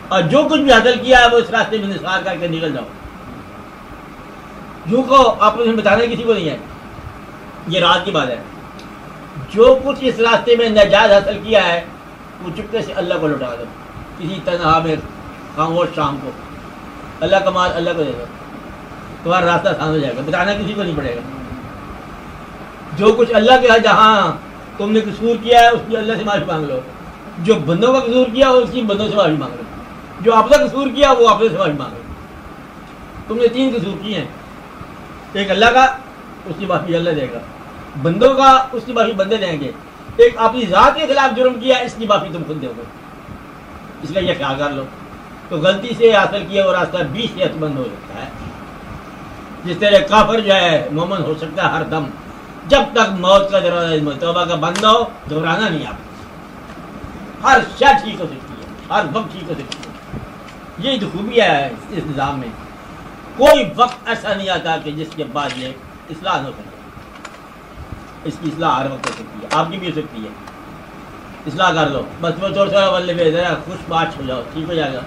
اور جو کچھ بھی حاصل کیا ہے وہ اس راستے میں نثار کر کے نکل جاؤ. جو کو آپ نے بتانا کسی کو نہیں ہے, یہ رات کی بات ہے. جو کچھ اس راستے میں نجات حاصل کیا ہے وہ چپکے سے اللہ کو لوٹا دو, کسی تنہا میں خاموش شام کو. اللہ کا مال اللہ کو دے دو, تمہارا راستہ آسان ہو جائے گا, بتانا کسی کو نہیں پڑے گا. جو کچھ اللہ کے ہے, جہاں تم نے قصور کیا ہے اس کی اللہ سے معافی مانگ لو. جو بندوں کا قصور کیا اس کی بندوں سے معافی مانگ لو. جو اپنا قصور کیا وہ اپنے سے معافی مانگ لو. تم نے 3 قصور کیے ہیں, ایک اللہ کا, اس کی معافی اللہ دے گا. بندوں کا, اس کی معافی بندے دیں گے. ایک اپنی ذات کے خلاف جرم کیا, اس کی معافی تم خود دو گے. اس لیے یہ خیال کر لو. تو غلطی سے حاصل کیا وہ راستہ 20 سے بند ہو سکتا ہے. جس طرح کافر جو ہے مومن ہو سکتا ہے ہر دم, جب تک موت کا دروازہ توبہ کا بند ہو, گھبرانا نہیں. آپ ہر شے ٹھیک ہو سکتی ہے, ہر وقت ٹھیک ہو سکتی ہے. یہی تو خوبیاں ہے اس نظام میں. کوئی وقت ایسا نہیں آتا کہ جس کے بعد یہ اصلاح نہ ہو سکے. اس کی اصلاح ہر وقت ہو سکتی ہے, آپ کی بھی ہو سکتی ہے. اصلاح کر لو بس, وہ تھوڑا ذرا خوش باش ہو جاؤ, ٹھیک ہو جائے گا.